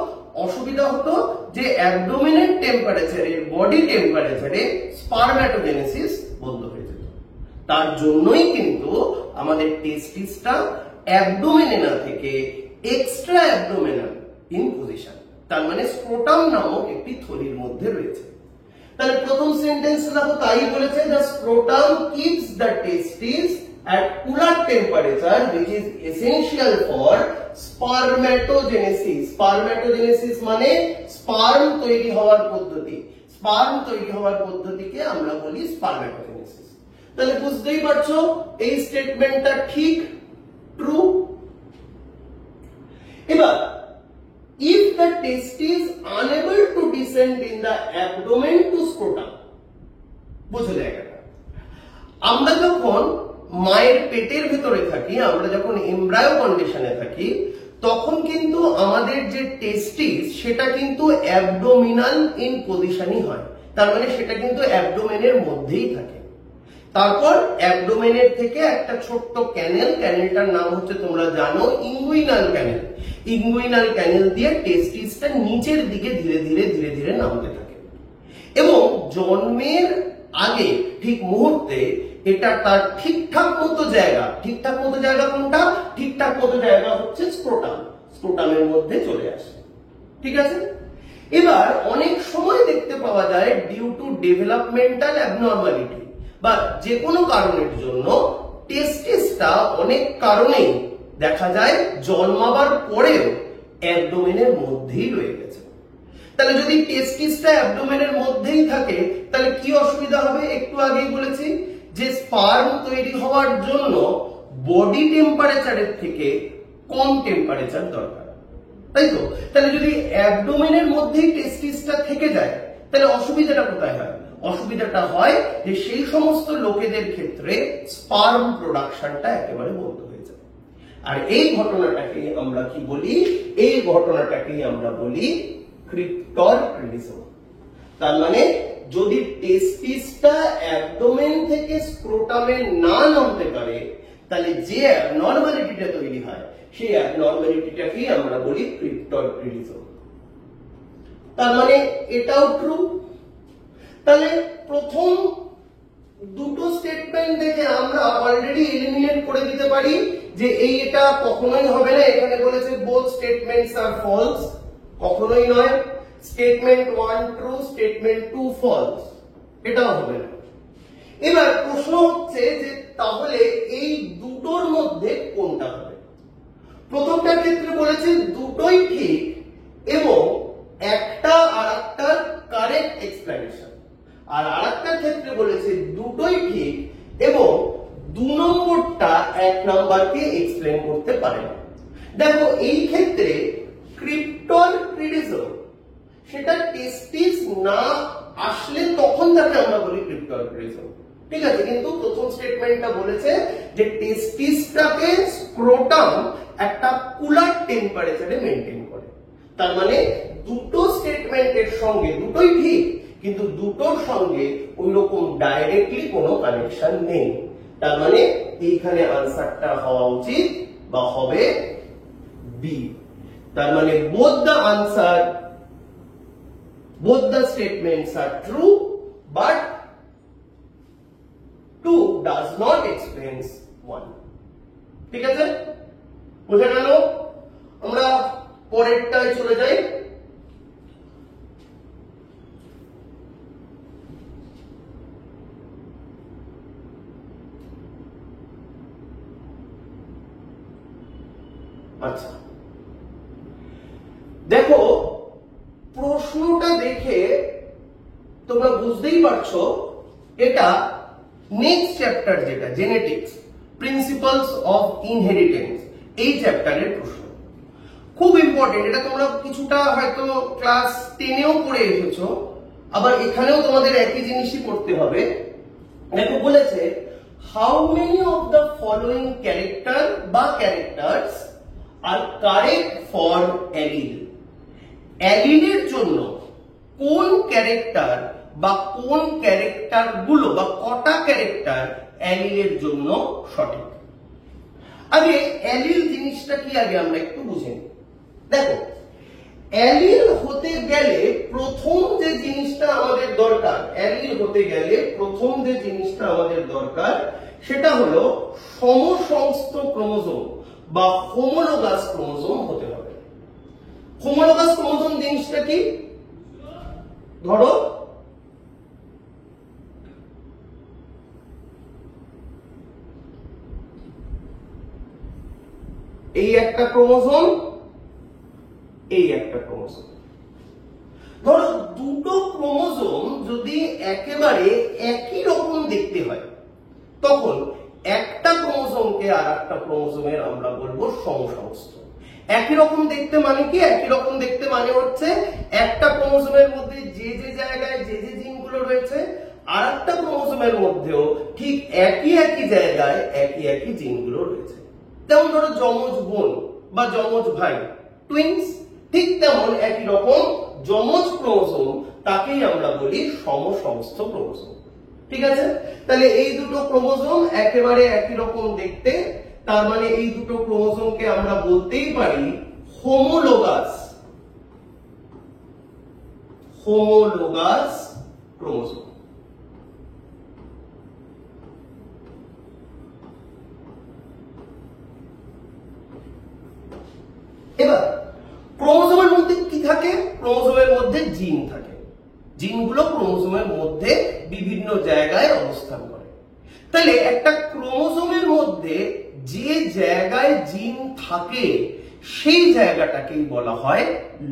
Speaker 1: অসুবিধা হতো যে অ্যাবডোমেনের টেম্পারেচারে বডি টেম্পারেচারে স্পারম্যাটোজেনেসিস বন্ধ হয়ে যেত। তার জন্যই কিন্তু আমাদের টেস্টিসটা অ্যাবডোমেনে না থেকে এক্সট্রা অ্যাবডোমেনাল ইন পজিশন, তার মানে স্ক্রোটাম নামক একটি থলির মধ্যে রয়েছে। তাহলে প্রথম সেন্টেন্স দেখো তাই বলেছে, the scrotum keeps the testis at cooler temperature which is essential for spermatogenesis. Spermatogenesis মানে স্পার্ম তৈরি হওয়ার পদ্ধতি, স্পার্ম তৈরি হওয়ার পদ্ধতিকে আমরা বলি স্পারম্যাটোজেনেসিস। তাহলে বুঝতেই পারছো এই স্টেটমেন্টটা ঠিক, ট্রু। এবার if the testis unable to descend in the abdomen to scrotum, বুঝো জায়গাটা। আমরা যখন মায়ের পেটের ভিতরে থাকি, আমরা যখন এমব্রায়ো কন্ডিশনে থাকি, তখন কিন্তু আমাদের যে টেস্টিস সেটা কিন্তু অ্যাবডোমিনাল ইন পজিশনই হয়, তার মানে সেটা কিন্তু অ্যাবডোমেনের মধ্যেই থাকে। তারপর অ্যাবডোমেনের থেকে একটা ছোট্ট ক্যানেল, ক্যানেলটার নাম হচ্ছে তোমরা জানো ইঙ্গুইনাল ক্যানেল, ইঙ্গুইনাল ক্যানেল দিয়ে টেস্টিসটা নিচের দিকে ধীরে ধীরে ধীরে ধীরে নামতে থাকে, এবং জন্মের আগে ঠিক মুহূর্তে এটা তার ঠিকঠাক মতো জায়গা, ঠিকঠাক মতো জায়গা কোনটা, ঠিকঠাক মতো জায়গা হচ্ছে স্ক্রোটাম, স্ক্রোটামের মধ্যে চলে আসে। ঠিক আছে। এবার অনেক সময় দেখতে পাওয়া যায় ডিউ টু ডেভেলপমেন্টাল অ্যাবনর্মালিটি বা যে কোনো কারণের জন্য টেস্টিসটা অনেক কারণেই দেখা যায় জন্মাবার পরেও অ্যাবডোমেনের মধ্যেই রয়ে গেছে। তাহলে যদি টেস্টিসটা অ্যাবডোমেনের মধ্যেই থাকে তাহলে কি অসুবিধা হবে, একটু আগেই বলেছি যে স্পার্ম তৈরি হওয়ার জন্য বডি টেম্পারেচারের থেকে কম টেম্পারেচার দরকার, তাই তো। তাহলে যদি অ্যাবডোমেনের মধ্যেই টেস্টিসটা থেকে যায় তাহলে অসুবিধাটা কোথায় হয়, অসুবিধাটা হয় যে সেই সমস্ত লোকেদের ক্ষেত্রে স্পার্ম প্রোডাকশনটা একেবারে বন্ধ হয়ে যায়। আর এই ঘটনাটাকে আমরা কি বলি, এই ঘটনাটাকে আমরা বলি ক্রিপ্টরক্রিডিজম। তার মানে যদি টেস্টিসটা অ্যাবডোমেন থেকে স্ক্রোটামে না নামতে পারে তাহলে যে অ্যাবনর্মালিটিটা তৈরি হয় সেই অ্যাবনর্মালিটিটাকেই আমরা বলি ক্রিপ্টরক্রিডিজম। তার মানে এটাও ট্রু। তাহলে প্রথম দুটো স্টেটমেন্ট দেখে আমরা অলরেডি এলিমিনেট করে দিতে পারি যে এটা কখনোই হবে না। এখানে বলেছে বোথ স্টেটমেন্টস আর ফলস, কখনোই নয়। স্টেটমেন্ট 1 ট্রু, স্টেটমেন্ট 2 ফলস, এটাও হবে না। এবার প্রশ্ন হচ্ছে যে তাহলে এই দুটোর মধ্যে কোনটা হবে। প্রথমটার ক্ষেত্রে বলেছে দুটোই ঠিক, এবং একটা আরেকটার কারেক্ট এক্সপ্লেনেশন। আর আরেকটার ক্ষেত্রে বলেছে দুটোই ঠিক এবং 2 নম্বরটা 1 নাম্বারকে এক্সপ্লেন করতে পারে না। দেখো এই ক্ষেত্রে ক্রিপ্টর ক্রিটিসম সেটা টেস্টিস না আসলে তখন তাকে আমরা বলি ক্রিপ্টর ক্রিটিসম, ঠিক আছে। কিন্তু প্রথম স্টেটমেন্টটা বলেছে যে টেস্টিসটাকে স্ক্রোটাম একটা কুলার টেম্পারেচারে মেইনটেইন করে। তার মানে দুটো স্টেটমেন্টের সঙ্গে দুটোই ঠিক, কিন্তু দুটোর সঙ্গে ওইরকম ডাইরেক্টলি কোনো কানেকশন নেই। তার মানে এইখানে আনসারটা হওয়া উচিত বা হবে বি। তার মানে both the statements are true, but 2 does not explain 1. ঠিক আছে, বুঝে গেল? আমরা পরেরটায় চলে যাই। আচ্ছা দেখো, প্রশ্নটা দেখে তোমরা বুঝতেই পারছো এটা নেক্সট চ্যাপ্টার, যেটা জেনেটিক্স প্রিন্সিপালস অফ ইনহেরিটেন্স, এই চ্যাপ্টারের প্রশ্ন। খুব ইম্পর্টেন্ট, এটা তোমরা কিছুটা হয়তো ক্লাস 10এও পড়ে এসেছো, আবার এখানেও তোমাদের একই জিনিসই পড়তে হবে। দেখো বলেছে how many of the following character বা characters are correct for allele. অ্যালিলের জন্য কোন ক্যারেক্টার বা কোন ক্যারেক্টার গুলো বা কটা ক্যারেক্টার অ্যালিলের জন্য সঠিক। আগে অ্যালিল জিনিসটা কি আগে আমরা একটু বুঝে নিই। দেখো অ্যালিল হতে গেলে প্রথম যে জিনিসটা আমাদের দরকার, অ্যালিল হতে গেলে প্রথম যে জিনিসটা আমাদের দরকার সেটা হলো সমসংস্থ ক্রোমোজোম বা হোমোলোগাস ক্রোমোজোম হতে হবে। হোমোলোগাস ক্রোমোজোম জিনিসটা কি? ধরো এই একটা ক্রোমোজোম, এই একটা ক্রোমোজোম। ধরো দুটো ক্রোমোজোম যদি একেবারে একই রকম দেখতে হয় তখন একটা ক্রোমোজোমকে আর একটা ক্রোমোজোমের আমরা বলবো সমসংস্থ। একই রকম দেখতে মানে কি? একই রকম দেখতে মানে হচ্ছে একটা ক্রোমোজোমের মধ্যে যে যে জায়গায় যে যে জিনগুলো রয়েছে আর একটা ক্রোমোজোমের মধ্যেও ঠিক একই একই জায়গায় একই একই জিনগুলো রয়েছে। যেমন ধরো যমজ বোন বা যমজ ভাই, টুইনস, ঠিক তেমন একই রকম যমজ ক্রোমোজোম তাকেই আমরা বলি সমসংস্থ ক্রোমোজোম। ঠিক আছে, তাহলে এই দুটো ক্রোমোজোম একেবারে একই রকম দেখতে, তার মানে এই দুটো ক্রোমোজোমকে আমরা বলতেই পারি হোমোলোগাস ক্রোমোজোম। এবার ক্রোমোজোমের মধ্যে কি থাকে? ক্রোমোজোমের মধ্যে জিন থাকে। জিনগুলো ক্রোমোজোমের মধ্যে বিভিন্ন জায়গায় অবস্থান করে। তাহলে একটা ক্রোমোজোমের মধ্যে যে জায়গায় জিন থাকে সেই জায়গাটাকেই বলা হয়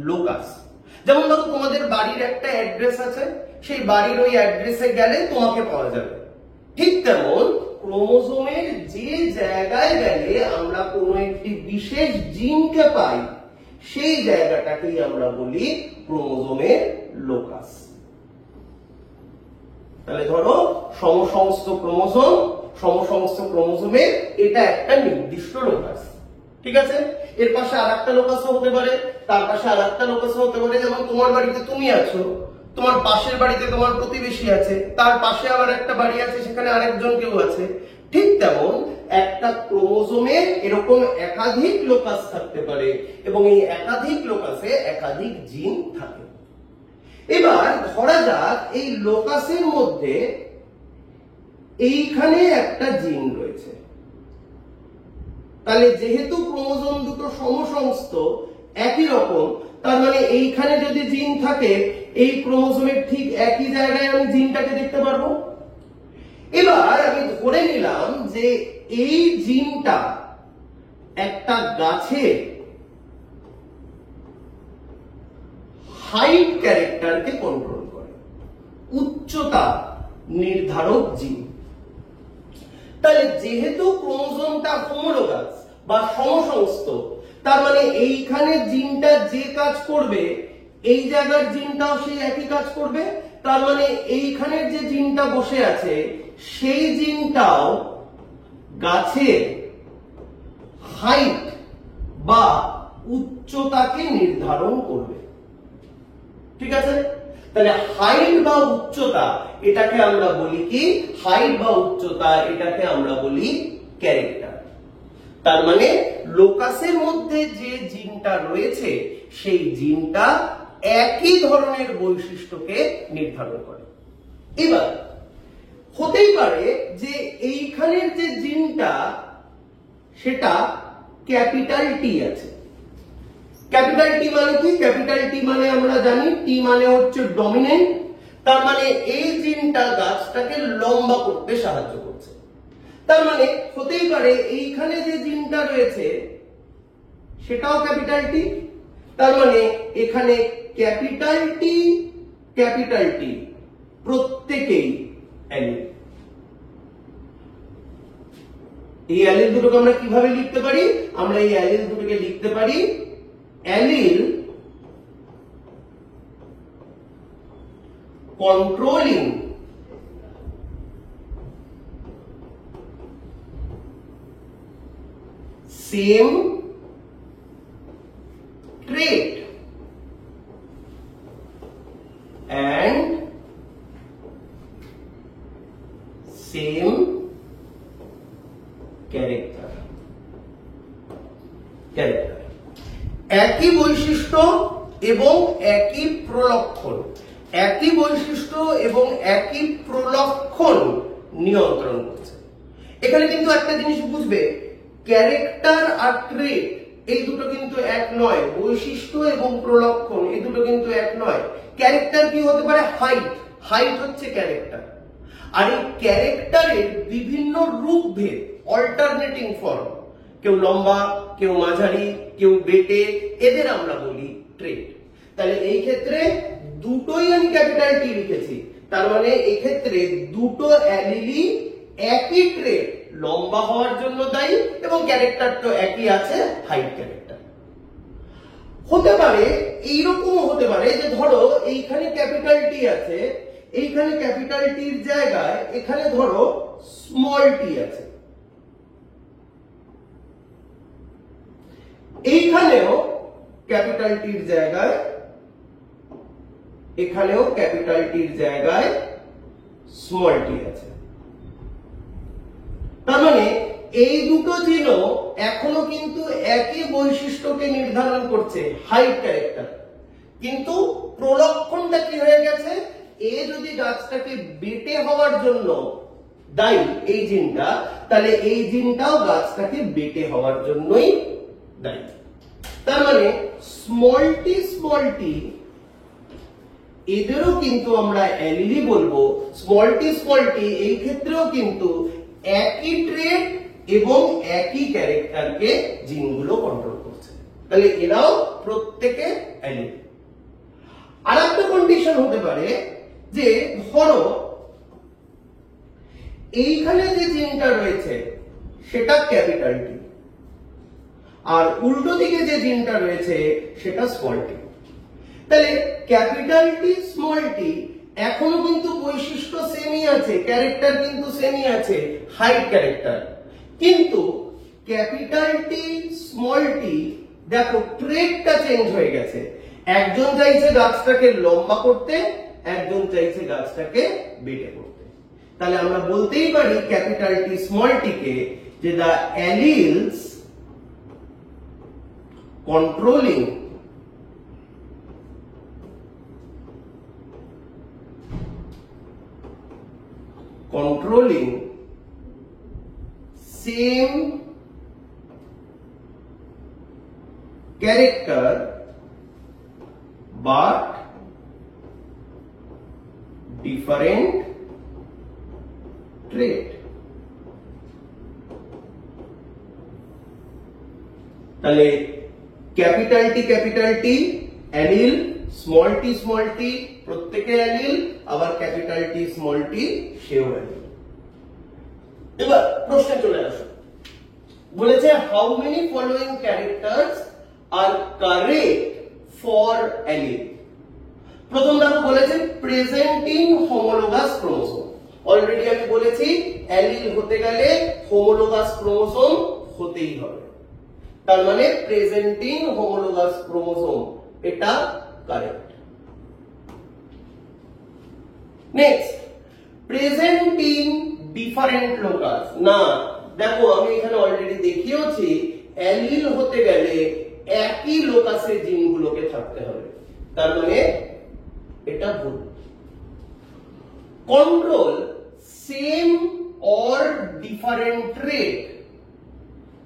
Speaker 1: লোকাস। যেমন ধরো তোমাদের বাড়ির একটা অ্যাড্রেস আছে, সেই বাড়ির ওই অ্যাড্রেসে গেলে তোমাকে পাওয়া যাবে। ঠিক তেমন ক্রোমোজোমের যে জায়গায় গেলে আমরা কোনো একটি বিশেষ জিনকে পাই সেই জায়গাটাকেই আমরা বলি ক্রোমোজোমের লোকাস। তাহলে ধরো সমসংস্থ ক্রোমোজোমের এটা একটা নির্দিষ্ট লোকাস। ঠিক আছে, এর পাশে আরেকটা লোকাসও হতে পারে, তার পাশে আরেকটা লোকাসও হতে পারে। যেমন তোমার বাড়িতে তুমি আছো, তোমার পাশের বাড়িতে তোমার প্রতিবেশী আছে, তার পাশে আবার একটা বাড়ি আছে, সেখানে আরেকজন কেউ আছে। ঠিক তেমন একটা ক্রোমোজোমে এরকম একাধিক লোকাস থাকতে পারে এবং এই একাধিক লোকাসে একাধিক জিন থাকে। এবার ধরা যাক এই লোকাসের মধ্যে এইখানে একটা জিন রয়েছে। তাহলে যেহেতু ক্রোমোজোম দুটো সমসংস্থ একই রকম, তার মানে এইখানে যদি জিন থাকে এই ক্রোমোজোমের ঠিক একই জায়গায় আমি জিনটাকে দেখতে পারবো। এবার আমি ধরে নিলাম যে এই জিনটা একটা গাছে হাইট ক্যারেক্টারকে কন্ট্রোল করে, উচ্চতা নির্ধারক জিন। তাহলে যেহেতু ক্রোমোজোমটা হোমোলোগাস বা সমসংস্থ, তার মানে এইখানে জিনটা যে কাজ করবে এই জায়গার জিনটাও সেই একই কাজ করবে। তার মানে এইখানের যে জিনটা বসে আছে সেই জিনটাও গাছের হাইট বা উচ্চতাকে নির্ধারণ করবে। ঠিক আছে, তাহলে হাইট বা উচ্চতা এটাকে আমরা বলি কি, হাইট বা উচ্চতা এটাকে আমরা বলি ক্যারেক্টার। তার মানে লোকাসের মধ্যে যে জিনটা রয়েছে সেই জিনটা একই ধরনের বৈশিষ্ট্যকে নির্ধারণ করে। এবার হতেই পারে যে এইখানের যে জিনটা সেটা ক্যাপিটাল টি আছে। ক্যাপিটাল টি মানে কি? ক্যাপিটাল টি মানে আমরা জানি টি মানে হচ্ছে ডমিনেন্ট। তার মানে এই জিনটা গাছটাকে লম্বা করতে সাহায্য করছে। তার মানে হতেই পারে এইখানে যে জিনটা রয়েছে সেটাও ক্যাপিটাল টি। তার মানে এখানে ক্যাপিটাল টি প্রত্যেকেই অ্যালিল। এই অ্যালিল দুটোকে আমরা কিভাবে লিখতে পারি? আমরা এই অ্যালিল দুটোকে লিখতে পারি allele controlling same trait and same character. একই বৈশিষ্ট্য এবং একই প্রলক্ষণ, একই বৈশিষ্ট্য এবং একই প্রলক্ষণ নিয়ন্ত্রণ করছে। এখানে কিন্তু একটা জিনিস বুঝবে, ক্যারেক্টার আর ট্রেট এই দুটো কিন্তু এক নয়। বৈশিষ্ট্য এবং প্রলক্ষণ এই দুটো কিন্তু এক নয়। ক্যারেক্টার কি হতে পারে? হাইট। হাইট হচ্ছে ক্যারেক্টার। আর এই ক্যারেক্টারের বিভিন্ন রূপভেদ, অল্টারনেটিং ফর্ম, কেউ লম্বা, কেউ মাঝারি, কেউ বেটে, এদের আমরা বলি ট্রেট। তাহলে এই ক্ষেত্রে দুটোই আমি ক্যাপিটাল টি লিখেছি। তার মানে এই ক্ষেত্রে দুটো অ্যালিলই একই ট্রেট, লম্বা হওয়ার জন্য দায়ী, এবং ক্যারেক্টার তো একই আছে, হাইট ক্যারেক্টার। হতে পারে এইরকম হতে পারে যে ধরো এইখানে ক্যাপিটাল টি আছে, এইখানে ক্যাপিটাল টির জায়গায় এখানে ধরো স্মল টি আছে, এইখানেও ক্যাপিটাল টির জায়গায়, এখানেও ক্যাপিটাল টির জায়গায় স্মল টি আছে। তার মানে এই দুটো জিনও এখনো কিন্তু একই বৈশিষ্ট্যকে নির্ধারণ করছে, হাইট ক্যারেক্টার। কিন্তু প্রলক্ষণটা কি হয়ে গেছে? এ যদি গাছটাকে বেটে হওয়ার জন্য দায়ী এই জিনটা, তাহলে এই জিনটাও গাছটাকে বেটে হওয়ার জন্যই দায়ী। তার মানে স্মল টি এদেরও কিন্তু আমরা অ্যালিলই বলবো। স্মল টি এই ক্ষেত্রেও কিন্তু একই ট্রেট এবং একই ক্যারেক্টারকে জিনগুলো কন্ট্রোল করছে। তাহলে এরাও প্রত্যেকে অ্যালিল। আর একটা কন্ডিশন হতে পারে যে ধরো এইখানে যে জিনটা রয়েছে সেটা ক্যাপিটাল টি, আর উল্টো দিকে যে জিনটা রয়েছে সেটা স্মল টি। তাহলে ক্যাপিটাল টি স্মল টি এখনো কিন্তু বৈশিষ্ট্য সেমই আছে, ক্যারেক্টার কিন্তু সেমই আছে, হাইট ক্যারেক্টার। কিন্তু ক্যাপিটাল টি স্মল টি দেখো ট্রেটটা চেঞ্জ হয়ে গেছে। একজন চাইছে গাছটাকে লম্বা করতে, একজন চাইছে গাছটাকে বেটে করতে। তাহলে আমরা বলতেই পারি ক্যাপিটাল টি স্মল টি কে যে the alleles controlling same character but different trait. তাহলে capital T allele, small tea প্রত্যেকে অ্যালিল, আবার ক্যাপিটাল টি স্মল টি সেও অ্যালিল। এবার প্রশ্নে চলে আসো, বলেছে how many following characters are correct for allele. প্রথম দেখো বলেছে প্রেজেন্টিং হোমোলোগাস ক্রোমোসোম। অলরেডি আমি বলেছি অ্যালিল হতে গেলে হোমোলোগাস ক্রোমোসোম হতেই হবে, তার মানে প্রেজেন্টিং হোমোলোগাস ক্রোমোসোম এটা correct. Next presenting different locus, না দেখো আমি এখানে অলরেডি দেখিয়েছি অ্যালিল হতে গেলে একই লোকাসের জিনগুলোকে থাকতে হবে, তার মানে এটা ভুল। কন্ট্রোল সেম অর ডিফারেন্ট ট্রেট,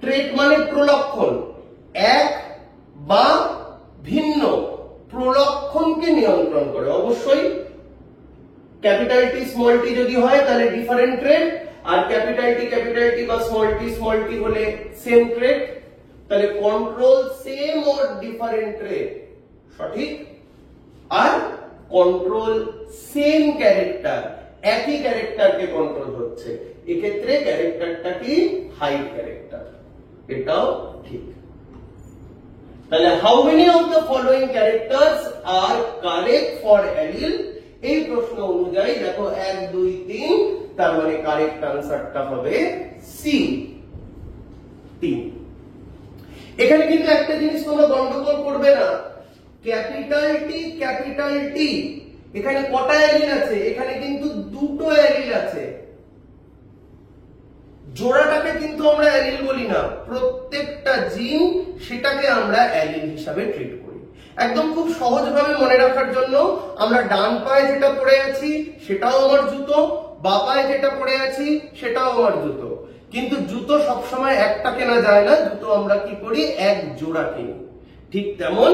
Speaker 1: ট্রেট মানে প্রলক্ষণ, এক বা ভিন্ন প্রলক্ষণকে নিয়ন্ত্রণ করে। অবশ্যই ক্যাপিটাল টি স্মল টি যদি হয় তাহলে ডিফারেন্ট ট্রেট, আর ক্যাপিটাল টি বা স্মল টি হলে সেম ট্রেট, তাহলে কন্ট্রোল সেম অর ডিফারেন্ট ট্রেট সঠিক। আর কন্ট্রোল সেম ক্যারেক্টার, একই ক্যারেক্টারকে কন্ট্রোল হচ্ছে, এক্ষেত্রে ক্যারেক্টারটা কি হাইড ক্যারেক্টার, এটাও ঠিক। তাহলে how many of the following characters are correct for allele, এই প্রশ্ন অনুযায়ী দেখো 1 2 3, তার মানে কারেক্ট আনসারটা হবে সি 3। এখানে কিন্তু একটা জিনিস তোমরা গন্ডগোল করবে না, ক্যাপিটাল টি এখানে কটা অ্যালিল আছে? এখানে কিন্তু দুটো অ্যালিল আছে, জোড়াটাকে কিন্তু আমরা অ্যালিল বলি না, প্রত্যেকটা জিন সেটাকে আমরা অ্যালিল হিসাবে ট্রিট করি। একদম খুব সহজভাবে মনে রাখার জন্য আমরা ডান পায়ে যেটা পড়ে আছি সেটাও আমার জুতো, বাঁ পায়ে যেটা পড়ে আছি সেটাও আমার জুতো, কিন্তু জুতো সবসময় একটা কেনা যায় না, জুতো আমরা কি করি এক জোড়া কিনি। ঠিক তেমন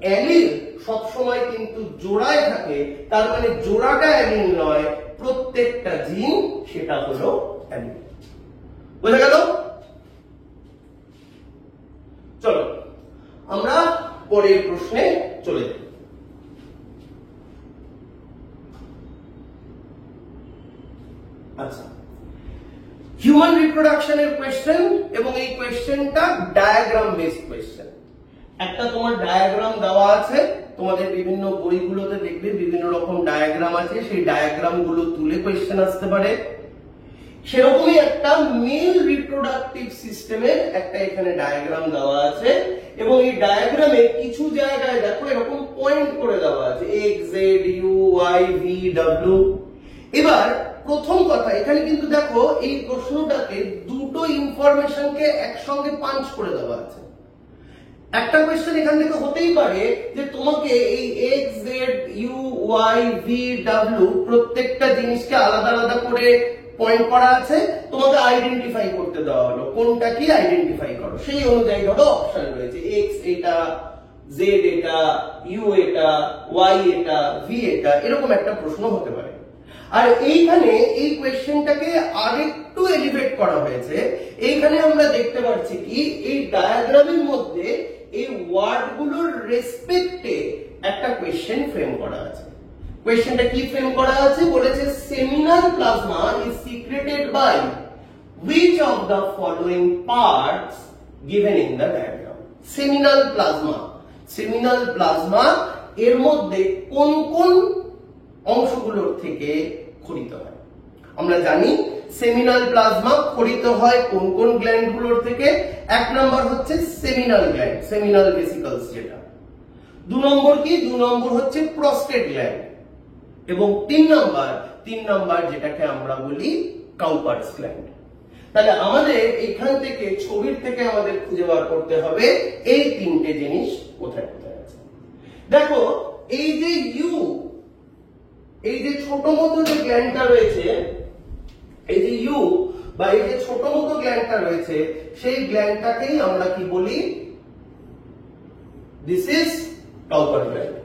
Speaker 1: অ্যালিল সবসময় কিন্তু জোড়ায় থাকে, তার মানে জোড়াটা অ্যালিল নয়, প্রত্যেকটা জিন সেটা হলো অ্যালিল। বোঝা গেল? চলো আমরা পরের প্রশ্নে চলে যাই। আচ্ছা, হিউম্যান রিপ্রোডাকশনের কোয়েশ্চেন, এবং এই কোয়েশ্চেনটা ডায়াগ্রাম বেসড কোয়েশ্চেন। একটা তোমার ডায়াগ্রাম দেওয়া আছে, তোমাদের বিভিন্ন বইগুলোতে দেখবে বিভিন্ন রকম ডায়াগ্রাম আছে, সেই ডায়াগ্রাম গুলো তুলে কোয়েশ্চেন আসতে পারে। সেরকমই একটা মেল রিপ্রোডাক্টিভ সিস্টেমের একটা এখানে ডায়াগ্রাম দেওয়া আছে, এবং এই ডায়াগ্রামে কিছু জায়গায় দেখো এরকম পয়েন্ট করে দেওয়া আছে X Z U Y V W. এবার প্রথম কথা, এখানে কিন্তু দেখো এই প্রশ্নটাকে দুটো ইনফরমেশনকে একসঙ্গে পাঞ্চ করে দেওয়া আছে। একটা কোয়েশ্চেন এখান থেকে হতেই পারে যে তোমাকে এই X Z U Y V W প্রত্যেকটা জিনিসকে আলাদা আলাদা করে পয়েন্ট করা আছে, তোমাকে আইডেন্টিফাই করতে দেওয়া হলো, কোনটা কি আইডেন্টিফাই করো, সেই অনুযায়ী ধরো অপশন রয়েছে এক্স এটা, জেড এটা, ইউ এটা, ওয়াই এটা, ভি এটা, এরকম একটা প্রশ্ন হতে পারে। আর এইখানে এই কোয়েশ্চেনটাকে আরেকটু এলিভেট করা হয়েছে। এইখানে আমরা দেখতে পাচ্ছি কি এই ডায়াগ্রামের মধ্যে এই ওয়ার্ডগুলোর রেসপেক্টে একটা কোয়েশ্চেন ফ্রেম করা আছে। কোয়েশ্চেনটা কি ফ্রেম করা আছে? বলেছে seminal plasma is secreted by which of the following parts given in the diagram। Seminal plasma এর মধ্যে কোন কোন অংশগুলোর থেকে ক্ষরিত হয়? আমরা জানি সেমিনাল প্লাজমা ক্ষরিত হয় কোন কোন গ্ল্যান্ডগুলোর থেকে। এক নম্বর হচ্ছে সেমিনাল গ্ল্যান্ড, সেমিনাল ভেসিকলস যেটা। 2 নম্বর কি? 2 নম্বর হচ্ছে প্রস্টেট গ্ল্যান্ড, এবং 3 নম্বর যেটাকে আমরা বলি কাউপার্স গ্ল্যান্ড। তাহলে আমাদের এখান থেকে ছবির থেকে আমাদের খুঁজে বার করতে হবে এই তিনটে জিনিস কোথায় কোথায় আছে। দেখো এই যে ইউ, এই যে ছোট মতো যে গ্ল্যান্ডটা রয়েছে, এই যে ইউ বা এই যে ছোট মতো গ্ল্যান্ডটা রয়েছে, সেই গ্ল্যান্ডটাকেই আমরা কি বলি? This is Cowper gland.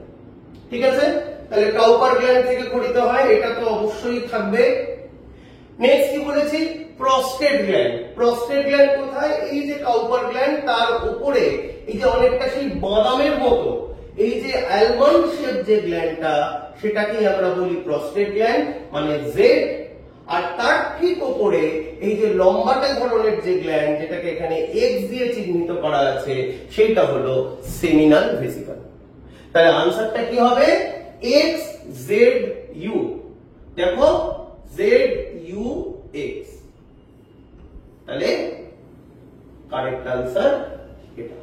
Speaker 1: ঠিক আছে, তাহলে কাউপার গ্ল্যান্ড থেকে ক্ষরিত হয়, এটা তো অবশ্যই থাকবে। নেক্সট কি বলেছি? Prostate gland. প্রস্টেট গ্ল্যান্ড কোথায়? এই যে কাউপার গ্ল্যান্ড, তার উপরে এই যে অনেকটা সেই বাদামের মতো এই যে অ্যালমন্ড শেপ যে গ্ল্যান্ডটা সেটাকেই আমরা বলি প্রস্টেট গ্ল্যান্ড মানে জেড। আর তার ঠিক উপরে এই যে লম্বাটে ধরনের যে গ্ল্যান্ড যেটাকে এখানে এক্স দিয়ে চিহ্নিত করা আছে সেটা হলো সেমিনাল ভেসিকল। তাহলে আনসারটা কি হবে এক্স জেড ইউ। দেখো জেড ইউ এক্স, তাহলে কারেক্ট আনসার এটা।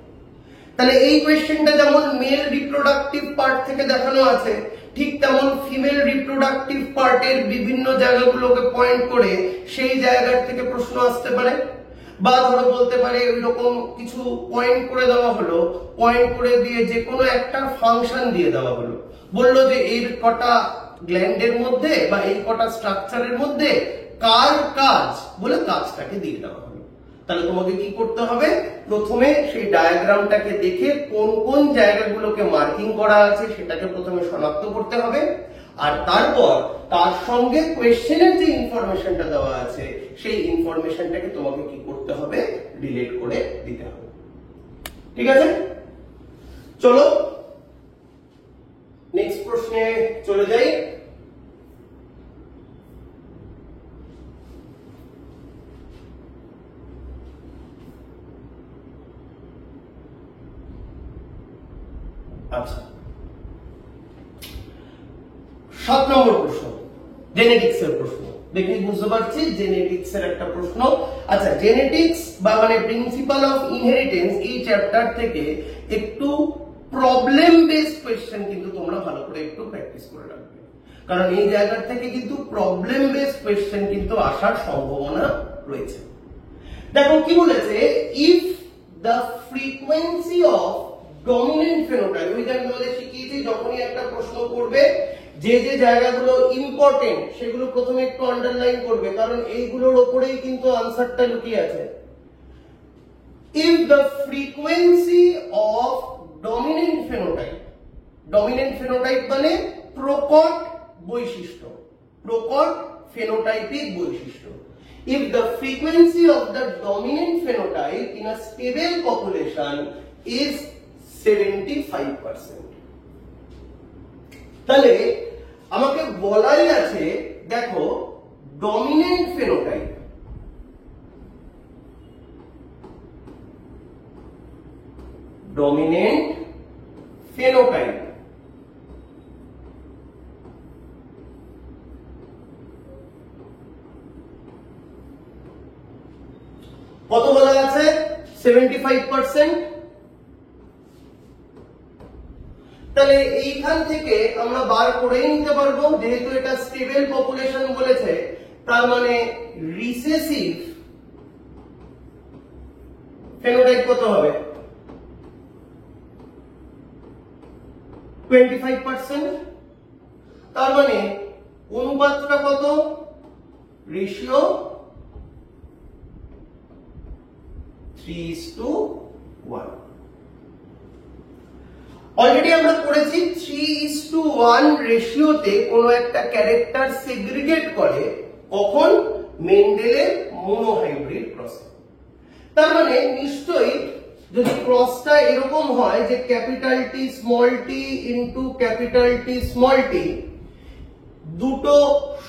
Speaker 1: তাহলে এই কোয়েশ্চেনটা যেমন মেল রিপ্রোডাক্টিভ পার্ট থেকে দেখানো আছে ঠিক তেমন ফিমেল রিপ্রোডাক্টিভ পার্টের বিভিন্ন জায়গাগুলোকে পয়েন্ট করে সেই জায়গার থেকে প্রশ্ন আসতে পারে। বা ধরো বলতে পারে ওইরকম কিছু পয়েন্ট করে দেওয়া হলো, পয়েন্ট করে দিয়ে যে কোনো একটা ফাংশন দিয়ে দেওয়া হলো, বললো যে এর কটা গ্ল্যান্ডের মধ্যে বা এই কটা স্ট্রাকচারের মধ্যে কার কাজ বলে কাজটাকে দিয়ে দেওয়া হলো। তাহলে তোমাকে কি করতে হবে, প্রথমে সেই ডায়াগ্রামটাকে দেখে কোন কোন জায়গাগুলোকে মার্কিং করা আছে সেটাকে প্রথমে শনাক্ত করতে হবে, আর তারপর তার সঙ্গে কোয়েশ্চেনের যে ইনফরমেশনটা দেওয়া আছে সেই ইনফরমেশনটাকে তোমাকে কি করতে হবে, রিলেট করে দিতে হবে। ঠিক আছে, চলো নেক্সট প্রশ্নে চলে যাই। আচ্ছা, 7 নম্বর প্রশ্ন, জেনেটিক্স এর প্রশ্ন। দেখে বুঝতে পারছি জেনেটিক্স এর একটা প্রশ্ন। আচ্ছা, জেনেটিক্স বা মানে প্রিন্সিপাল অফ ইনহেরিটেন্স এই চ্যাপ্টার থেকে একটু প্রবলেম বেসড কোয়েশ্চেন কিন্তু তোমরা ভালো করে একটু প্র্যাকটিস করে রাখবে, কারণ এই জায়গা থেকে কিন্তু প্রবলেম বেসড কোয়েশ্চেন কিন্তু আসার সম্ভাবনা রয়েছে। দেখো কি বলেছে, if the frequency of dominant phenotype, ওই যে আমি তোমাদের শিখিয়েছি যখনই একটা প্রশ্ন করবে যে যে জায়গাগুলো ইম্পর্টেন্ট সেগুলো প্রথমে একটু আন্ডারলাইন করবে, কারণ এইগুলোর উপরেই কিন্তু আনসারটা লুকিয়ে আছে। If the frequency of dominant phenotype, dominant phenotype মানে প্রকট বৈশিষ্ট্য, প্রকট ফেনোটাইপিক বৈশিষ্ট্য। If the frequency of the dominant phenotype in a stable population is 75%, তাহলে আমাকে বলাই আছে, দেখো ডমিনেন্ট ফেনোটাইপ, ডমিনেন্ট ফেনোটাইপ কত বলা আছে, 75%। তাহলে এইখান থেকে আমরা বার করে নিতে পারবো, যেহেতু এটা স্টেবল পপুলেশন বলেছে, তার মানে রিসেসিভ ফেনোটাইপ কত হবে, 25%। তার মানে অনুপাতটা কত, রেশিও 3:1। অলরেডি আমরা পড়েছি 3:1 রেশিওতে কোনো একটা ক্যারেক্টার সেগ্রিগেট করে কখন, মেন্ডেলের মোনোহাইব্রিড ক্রসে। তার মানে নিশ্চয়ই যদি ক্রসটা এরকম হয় যে ক্যাপিটাল টি স্মল টি ইনটু ক্যাপিটাল টি স্মল টি, দুটো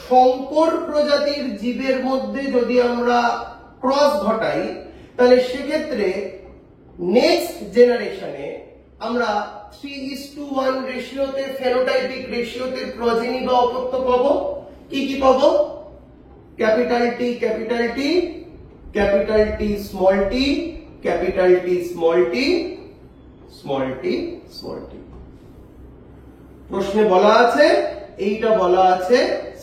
Speaker 1: সংকর প্রজাতির জীবের মধ্যে যদি আমরা ক্রস ঘটাই, তাহলে সেক্ষেত্রে নেক্সট জেনারেশনে আমরা 3:1 রেশিওতে ফেনোটাইপিক রেশিওতে প্রজেনি বা অপত্য পাবো। কি কি পাবো, capital T capital T, capital T small T, capital T small T, small T small T. প্রশ্নে বলা আছে, এইটা বলা আছে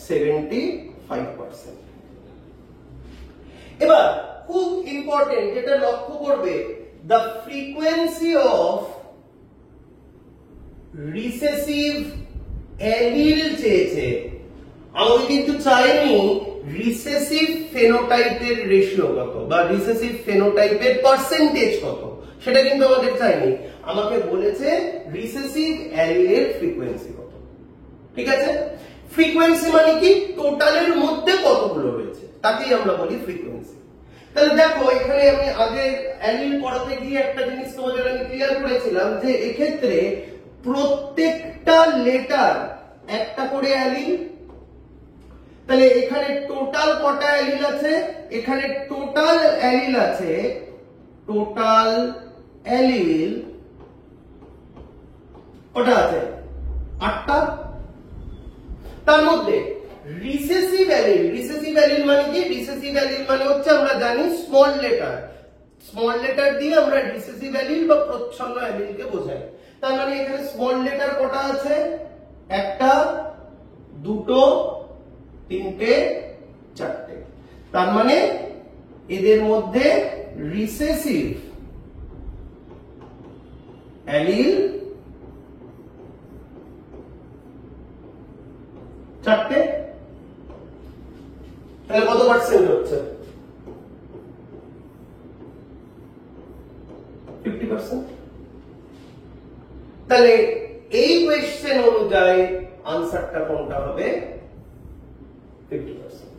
Speaker 1: 75%। এবার খুব ইম্পর্টেন্ট যেটা লক্ষ্য করবে, the frequency of recessive allele চেয়েছে, আমাকে কিন্তু চাইনি রিসেসিভ ফেনোটাইপের রেশিও কত বা রিসেসিভ ফেনোটাইপের পার্সেন্টেজ কত, সেটা কিন্তু আমাদের চাইনি। আমাকে বলেছে রিসেসিভ অ্যালিলের ফ্রিকোয়েন্সি কত। ঠিক আছে, ফ্রিকোয়েন্সি মানে কি, টোটালের মধ্যে কতগুলো রয়েছে তাকেই আমরা বলি ফ্রিকোয়েন্সি। তাহলে দেখো এখানে আমি আগে অ্যালিল পড়াতে গিয়ে একটা জিনিস তোমাদের আমি ক্লিয়ার করেছিলাম যে এক্ষেত্রে প্রত্যেকটা লেটার একটা করে অ্যালিল, তাহলে এখানে টোটাল কটা অ্যালিল আছে, এখানে টোটাল অ্যালিল আছে, টোটাল অ্যালিল কটা আছে 8টা। তার মধ্যে রিসেসিভ অ্যালিল, রিসেসিভ অ্যালিল মানে কি, রিসেসিভ অ্যালিল মানে হচ্ছে আমরা জানি স্মল লেটার, স্মল লেটার দিয়ে আমরা রিসেসিভ অ্যালিল বা প্রচ্ছন্ন অ্যালিলকে বোঝাই। তার মানে এখানে স্মল লেটার কটা আছে, একটা, দুটো, তিনটে, চারটে। তার মানে এদের মধ্যে রিসেসিভ অ্যালিল 4টে। তাহলে কত পার্সেন্ট হচ্ছে, 50%। তাহলে এই কোয়েশ্চেন অনুযায়ী আনসারটা কোনটা হবে, 50%।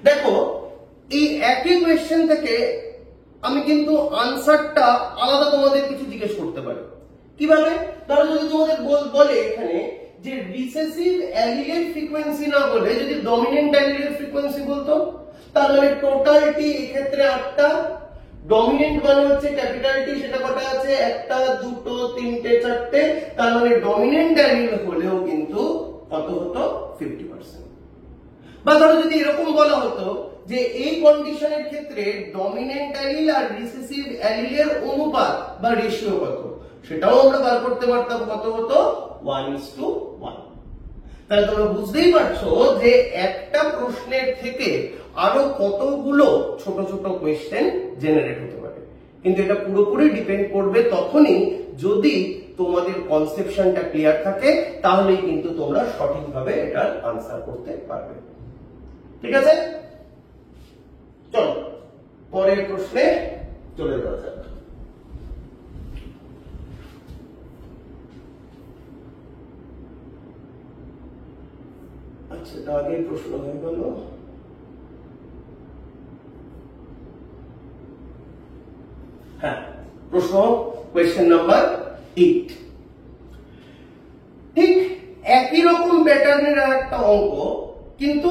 Speaker 1: দেখো এই একই কোয়েশ্চেন থেকে আমি কিন্তু আনসারটা আলাদা তোমাদের কিছু জিজ্ঞেস করতে পারি। কিভাবে? ধরো যদি তোমাদের বলে এখানে যে রিসেসিভ অ্যালিলের ফ্রিকোয়েন্সি না বলে যদি ডমিনেন্ট অ্যালিলের ফ্রিকোয়েন্সি বলতো, তার মানে টোটাল টি এই ক্ষেত্রে 8টা, ডমিনেন্ট মানে হচ্ছে ক্যাপিটাল টি, সেটা কটা আছে, একটা, দুটো, তিনটে, চারটে। তার মানে ডমিনেন্ট অ্যালিল হলেও কিন্তু কত হতো, 50%। বা ধরো যদি এরকম বলা হতো যে এই কন্ডিশনের ক্ষেত্রে ডমিনেন্ট অ্যালিল আর রিসেসিভ অ্যালিলের অনুপাত বা রেশিও কত, সেটাও আমরা বার করতে পারতাম, কত হতো, 1:1। তাহলে তোমরা বুঝতেই পারছো যে একটা প্রশ্নের থেকে আরো কতগুলো ছোট ছোট কোয়েশ্চেন জেনারেট হতে পারে। কিন্তু এটা পুরোপুরি ডিপেন্ড করবে তখনই যদি তোমাদের কনসেপশনটা ক্লিয়ার থাকে, তাহলেই কিন্তু তোমরা সঠিকভাবে এটার আনসার করতে পারবে। ঠিক আছে, চলো পরের প্রশ্নে চলে যাওয়া যাক। আচ্ছা, এটা আগের প্রশ্ন হয়ে গেল। হ্যাঁ, প্রশ্ন কোয়েশ্চেন নাম্বার 8। ঠিক একই রকম প্যাটার্নের একটা অঙ্ক, কিন্তু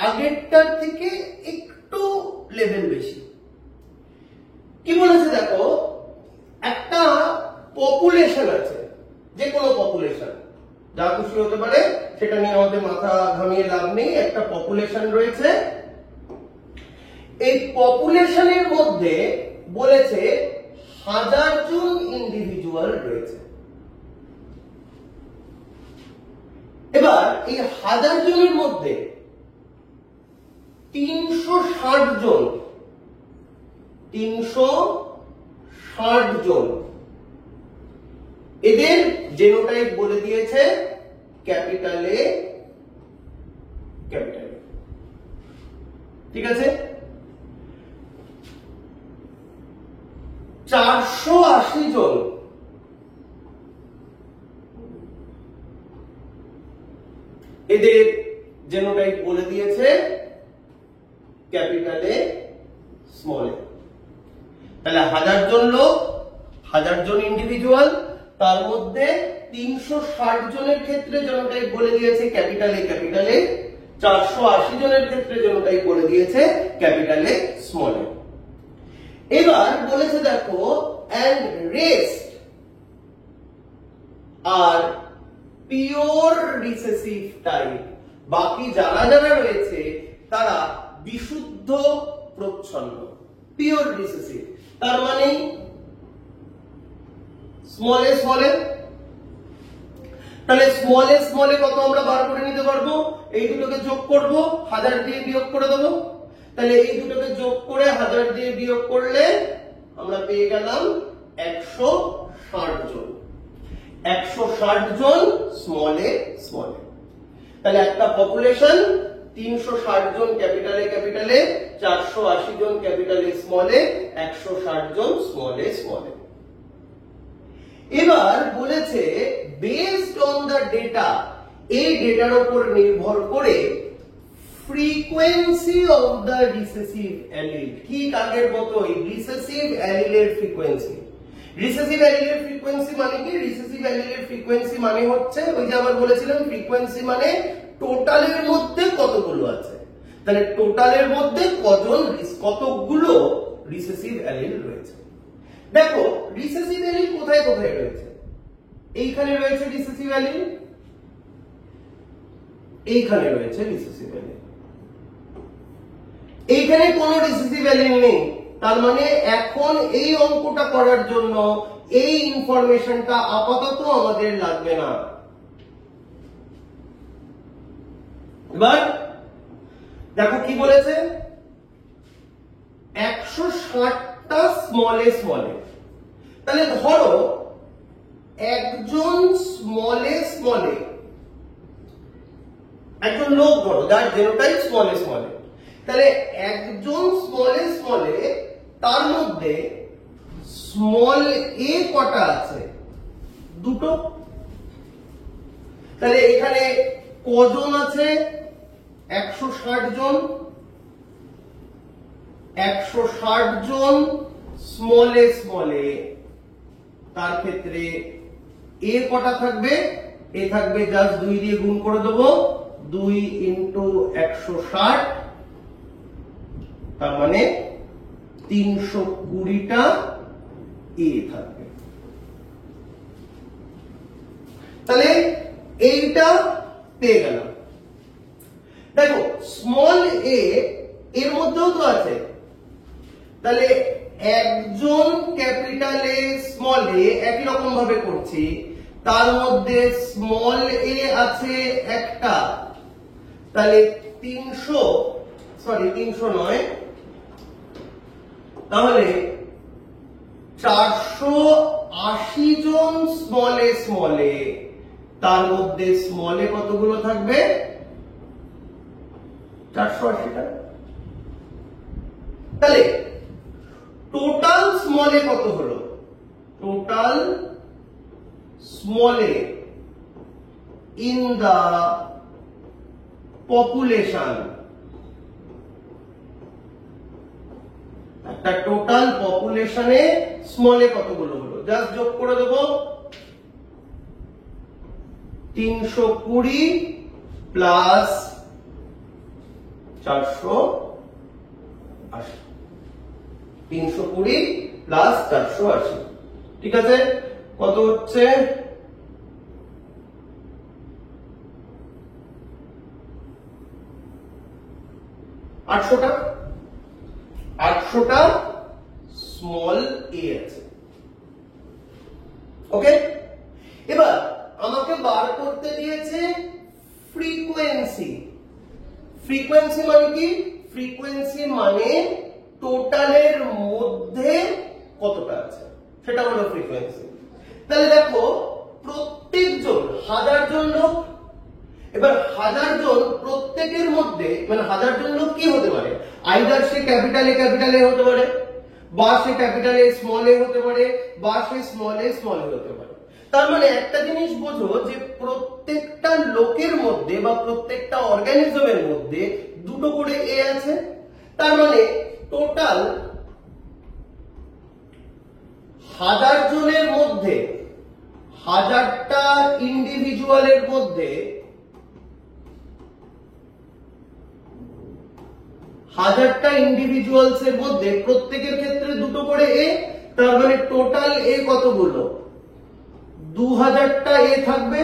Speaker 1: আগেরটার থেকে একটু লেভেল বেশি। কি বলেছে দেখো, একটা পপুলেশন আছে, যে কোনো পপুলেশন, যা খুশি হতে পারে, সেটা নিয়ে আমাদের মাথা ঘামিয়ে লাভ নেই। একটা পপুলেশন রয়েছে, এই পপুলেশনের মধ্যে বলেছে 1000 জন ইন্ডিভিজুয়াল রয়েছে। এবার এই 1000 জনের মধ্যে 360 জন এদের জেনোটাইপ বলে দিয়েছে ক্যাপিটাল এ, ক্যাপিটাল এ। ঠিক আছে, 480 জন এদের জেনোটাইপ বলে দিয়েছে ক্যাপিটাল এ, স্মল এ। তাহলে 1000 জন লোক, 1000 জন ইন্ডিভিজুয়াল, তার মধ্যে 360 জনের ক্ষেত্রে জেনোটাইপ বলে দিয়েছে ক্যাপিটাল এ, ক্যাপিটাল এ। 480 জনের ক্ষেত্রে জেনোটাইপ বলে দিয়েছে ক্যাপিটাল এ, স্মল এ। এবার বলেছে দেখো, and rest are pure recessive type, বাকি যারা যারা রয়েছে তারা বিশুদ্ধ প্রচ্ছন্ন, পিওর রিসেসিভ। তার মানে স্মল এ, স্মল এ। তাহলে স্মল এ, স্মল এ কত আমরা বার করে নিতে পারবো, এই দুটোকে যোগ করব, 1000 দিয়ে বিয়োগ করে দেবো। তাহলে এই দুটোকে যোগ করে 1000 দিয়ে বিয়োগ করলে আমরা পেয়ে গেলাম 160 জন। 160 জন স্মল এ, স্মল এ। তাহলে একটা পপুলেশন 360 জন ক্যাপিটাল এ, ক্যাপিটাল এ, 480 জন ক্যাপিটাল এ, স্মল এ, 160 জন স্মল এ, স্মল এ। এবার বলেছে বেসড অন দা ডেটা, এই ডেটার উপর নির্ভর করে frequency of the recessive allele, ঠিক আগের মতোই রিসেসিভ অ্যালিলের ফ্রিকোয়েন্সি। রিসেসিভ অ্যালিলের ফ্রিকোয়েন্সি মানে কি? রিসেসিভ অ্যালিলের ফ্রিকোয়েন্সি মানে হচ্ছে ওই যে আবার বলেছিলাম ফ্রিকোয়েন্সি মানে টোটালের মধ্যে কতগুলো আছে, তাহলে টোটালের মধ্যে কতগুলো রিসেসিভ অ্যালিল রয়েছে। দেখো রিসেসিভ অ্যালিল কোথায় কোথায় রয়েছে? এইখানে রয়েছে রিসেসিভ অ্যালিল, এইখানে রয়েছে রিসেসিভ অ্যালিল, এইখানে কোনো রিসেসিভ অ্যালিল নেই। তার মানে এখন এই অঙ্কটা করার জন্য এই ইনফরমেশনটা আপাতত আমাদের লাগবে না। এবার দেখো কি বলেছে, 160টা স্মলে স্মলে, তাহলে ধরো একজন স্মলে স্মলে, একজন লোক ধরো যার জেনোটাইপ স্মলে স্মলে, তাহলে একজন স্মলে স্মলে তার মধ্যে স্মল এ কটা আছে? দুটো। তাহলে এখানে কজন আছে? 160 জন। 160 জন স্মলে স্মলে, তার ক্ষেত্রে এ কটা থাকবে? এ থাকবে জাস্ট 2 দিয়ে গুণ করে দেবো, 2 ইন্টু 160, তার মানে 320টা এ থাকবে। তাহলে এইটা পেয়ে গেলাম। দেখো স্মল এ এর মধ্যেও তো আছে, তাহলে একজন ক্যাপিটাল এ স্মল এ একই রকম ভাবে করছি, তার মধ্যে স্মল এ আছে একটা, তাহলে 300 নয়, তাহলে 480 জন স্মলে স্মলে, তার মধ্যে স্মলে কতগুলো থাকবে? 480টা। তাহলে টোটাল স্মলে কত হলো? টোটাল স্মলে ইন দা পপুলেশন, একটা টোটাল পপুলেশনে স্মলে কতগুলো হলো? জাস্ট যোগ করে দেব, 320 প্লাস 480, 320 প্লাস 480, ঠিক আছে? কত হচ্ছে? 800টা। 800টা স্মল এ আছে। ওকে, এবার আমাকে বার করতে দিয়েছে ফ্রিকোয়েন্সি। ফ্রিকোয়েন্সি মানে কি? ফ্রিকোয়েন্সি মানে টোটালের মধ্যে কতটা আছে সেটা হলো ফ্রিকোয়েন্সি। তাহলে দেখো প্রত্যেকজন 1000 জন লোক, এবার 1000 জন প্রত্যেকের মধ্যে মানে 1000 জন লোক কি হতে পারে? আইদার সে ক্যাপিটাল এ হতে পারে, বা সে ক্যাপিটাল এ স্মল এ হতে পারে, বা সে স্মল এ হতে পারে। তার মানে একটা জিনিস বোঝো যে প্রত্যেকটা লোকের মধ্যে বা প্রত্যেকটা অর্গানিজমের মধ্যে দুটো করে এ আছে। তার মানে টোটাল 1000 জনের মধ্যে, 1000টা ইন্ডিভিজুয়ালের মধ্যে, 1000টা ইন্ডিভিজুয়ালস এর মধ্যে প্রত্যেকের ক্ষেত্রে দুটো করে এ, তার মানে টোটাল এ কতগুলো? 2000টা এ থাকবে।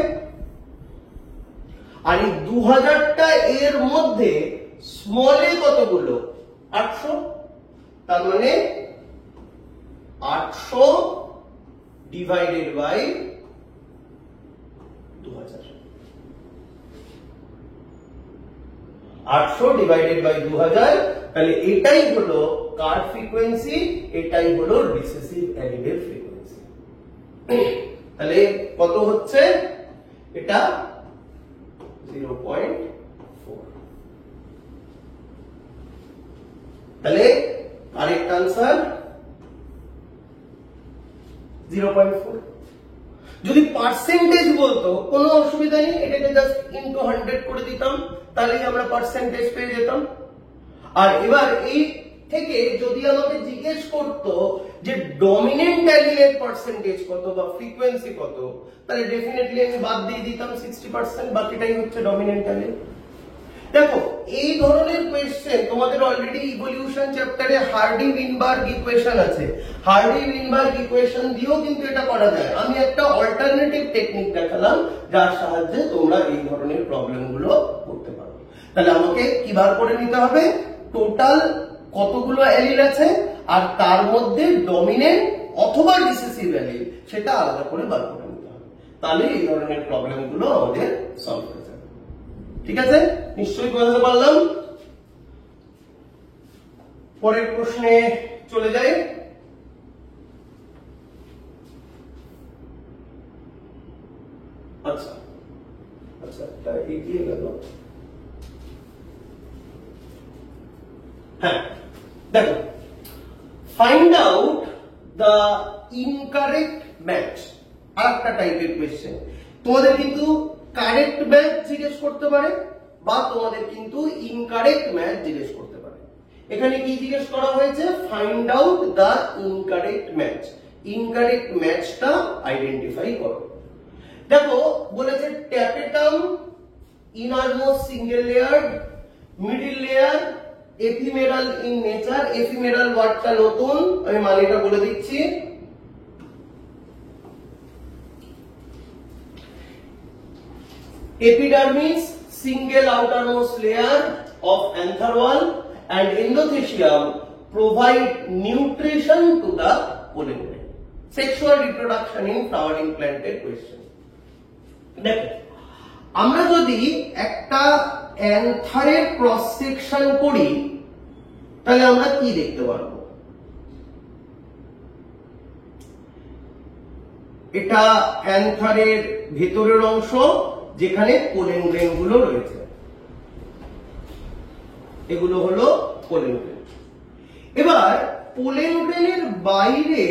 Speaker 1: আর এই 2000টা এর মধ্যে স্মল এ কতগুলো? 800, তার মানে 800 ডিভাইডেড বাই 2000, 800 ডিভাইডেড বাই 2000, তাহলে এটাই হলো কার ফ্রিকোয়েন্সি? এটাই হলো রিসেসিভ অ্যালিলের ফ্রিকোয়েন্সি। তাহলে কত হচ্ছে? এটা 0.4। তাহলে কারেক্ট আনসার 0.4। যদি পার্সেন্টেজ বলতো কোনো অসুবিধা নেই, এটাকে জাস্ট ইনটু 100 করে দিতাম, তাহলেই আমরা পার্সেন্টেজ পেয়ে যেতাম। আর এবার এই থেকে যদি আমাকে জিজ্ঞেস করতো যে ডমিনেন্ট অ্যালিলের পার্সেন্টেজ কত বা ফ্রিকোয়েন্সি কত, তাহলে ডেফিনেটলি আমি বাদ দিয়ে দিতাম 60%, বাকিটাই হচ্ছে ডমিনেন্ট অ্যালিল। দেখো এই ধরনের কোয়েশ্চেন তোমাদের অলরেডি ইভলিউশন চ্যাপ্টারে হার্ডি-উইনবার্গ ইকুয়েশন আছে, হার্ডি-উইনবার্গ ইকুয়েশন দিয়েও কিন্তু এটা করা যায়। আমি একটা অল্টারনেটিভ টেকনিক দেখালাম যার সাহায্যে তোমরা এই ধরনের প্রবলেমগুলো করতে পারো। তাহলে আমাকে কি বার করে নিতে হবে, টোটাল কতগুলো অ্যালিল আছে আর তার মধ্যে ডমিনেন্ট অথবা রিসেসিভ অ্যালিল সেটা আলাদা করে বার করে নিতে হবে, তাহলে এই ধরনের প্রবলেমগুলো আমাদের সলভ হয়ে যাবে। ঠিক আছে, নিশ্চয়ই বুঝতে পারলাম। পরের প্রশ্নে চলে যাই। আচ্ছা আচ্ছা, তাই এগিয়ে গেল। হ্যাঁ দেখো, find out the incorrect match, আরেকটা টাইপের কোয়েশ্চেন। তোমাদের কিন্তু কারেক্ট ম্যাচ জিজ্ঞেস করতে পারে বা তোমাদের কিন্তু ইনকারেক্ট ম্যাচ জিজ্ঞেস করতে পারে। এখানে কি জিজ্ঞেস করা হয়েছে, find out the incorrect match, incorrect ম্যাচটা আইডেন্টিফাই করো। দেখো বলেছে tapetum innermost single layer, middle layer, ephemeral in nature. Ephemeral ওয়ার্ডটা নতুন, আমি মানেটা বলে দিচ্ছি। Epidermis, single outermost layer of anther wall, and endothecium provide nutrition to the pollen grain. Sexual reproduction in flowering planted question. দেখো আমরা যদি একটা অ্যান্থারের ক্রস সেকশন করি তাহলে আমরা কি দেখতে পারবো, এটা অ্যান্থারের ভেতরের অংশ যেখানে পোলেন গ্রেন গুলো রয়েছে, এগুলো হলো পোলেন গ্রেন। এবার পোলেন গ্রেনের বাইরে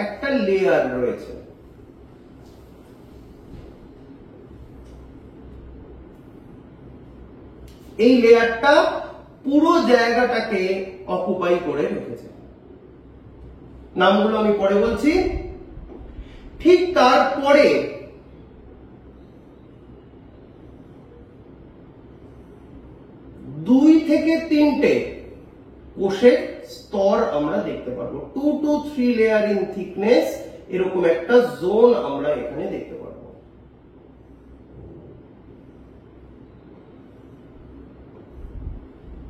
Speaker 1: একটা লেয়ার রয়েছে, এই লেয়ারটা পুরো জায়গাটাকে অকুপাই করে রেখেছে। নামগুলো আমি পরে বলছি। ঠিক তারপরে দুই থেকে তিনটে কোষের স্তর আমরা দেখতে পাবো, 2 to 3 লেয়ার ইন থিকনেস, এরকম একটা জোন আমরা এখানে দেখতে পাবো।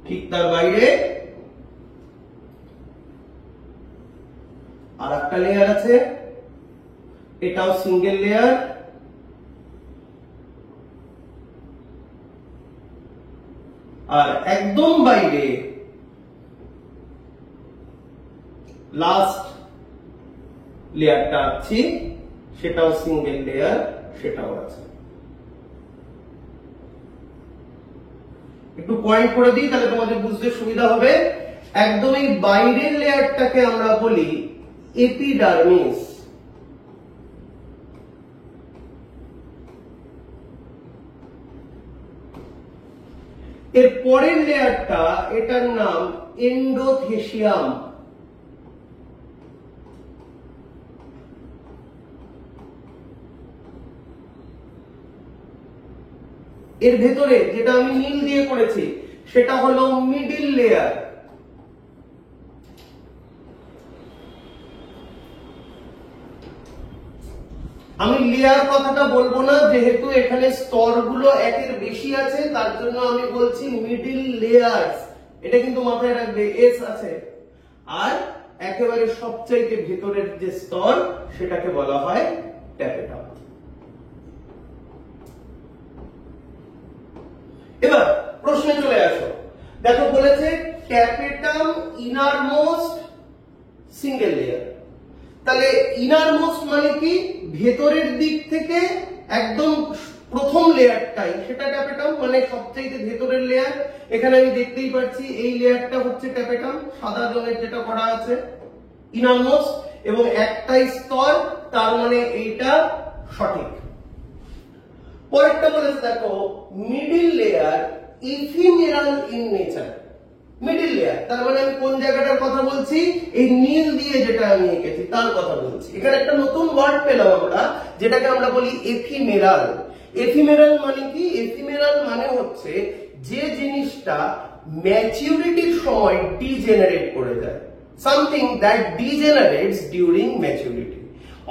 Speaker 1: ঠিক তার বাইরে আর একটা লেয়ার আছে, এটাও সিঙ্গেল লেয়ার, আর একদম বাইরে লাস্ট লেয়ারটা আছে, সেটাও সিঙ্গেল লেয়ার, সেটাও আছে। একটু পয়েন্ট করে দিই তাহলে তোমাদের বুঝতে সুবিধা হবে। একদম এই বাইরের লেয়ারটাকে আমরা বলি এপিডার্মিস, এর পরের লেয়ারটা এটার নাম এন্ডোথেসিয়াম। এর ভেতরে যেটা আমি নীল দিয়ে করেছি সেটা হলো মিডল লেয়ার। আমি লেয়ার কথাটা বলবো না, যেহেতু এখানে স্তরগুলো একের বেশি আছে তার জন্য আমি বলছি মিডল লেয়ারস। এটা কিন্তু মাথায় রাখবে, এস আছে। আর একেবারে সবচাইতে ভেতরের যে স্তর সেটাকে বলা হয় ট্যাপেটাম। এবার প্রশ্নে চলে আসো। দেখো বলেছে ট্যাপেটাম ইনারমোস্ট সিঙ্গেল লেয়ার, তাহলে ইনারমোস্ট মানে কি, ভেতরের দিক থেকে একদম প্রথম লেয়ারটাই সেটা ট্যাপেটাম, মানে সবচাইতে ভেতরের লেয়ার। এখানে আমি দেখতেই পাচ্ছি এই লেয়ারটা হচ্ছে ট্যাপেটাম, সাদা রঙের যেটা করা আছে ইনারমোস্ট, এবং একটাই স্তর, তার মানে এইটা সঠিক। পরেরটা বলেছে দেখো middle layer ephemeral in nature. Middle layer, তার মানে আমি কোন জায়গাটার কথা বলছি, এই নীল দিয়ে যেটা আমি এঁকেছি তার কথা বলছি। এখানে একটা নতুন ওয়ার্ড পেলাম আমরা, যেটাকে আমরা বলি এফিমেরাল। এফিমেরাল মানে কি? এফিমেরাল মানে হচ্ছে যে জিনিসটা ম্যাচুরিটির সময় ডিজেনারেট করে যায়, সামথিং দ্যাট ডিজেনারেটস ডিউরিং ম্যাচুরিটি।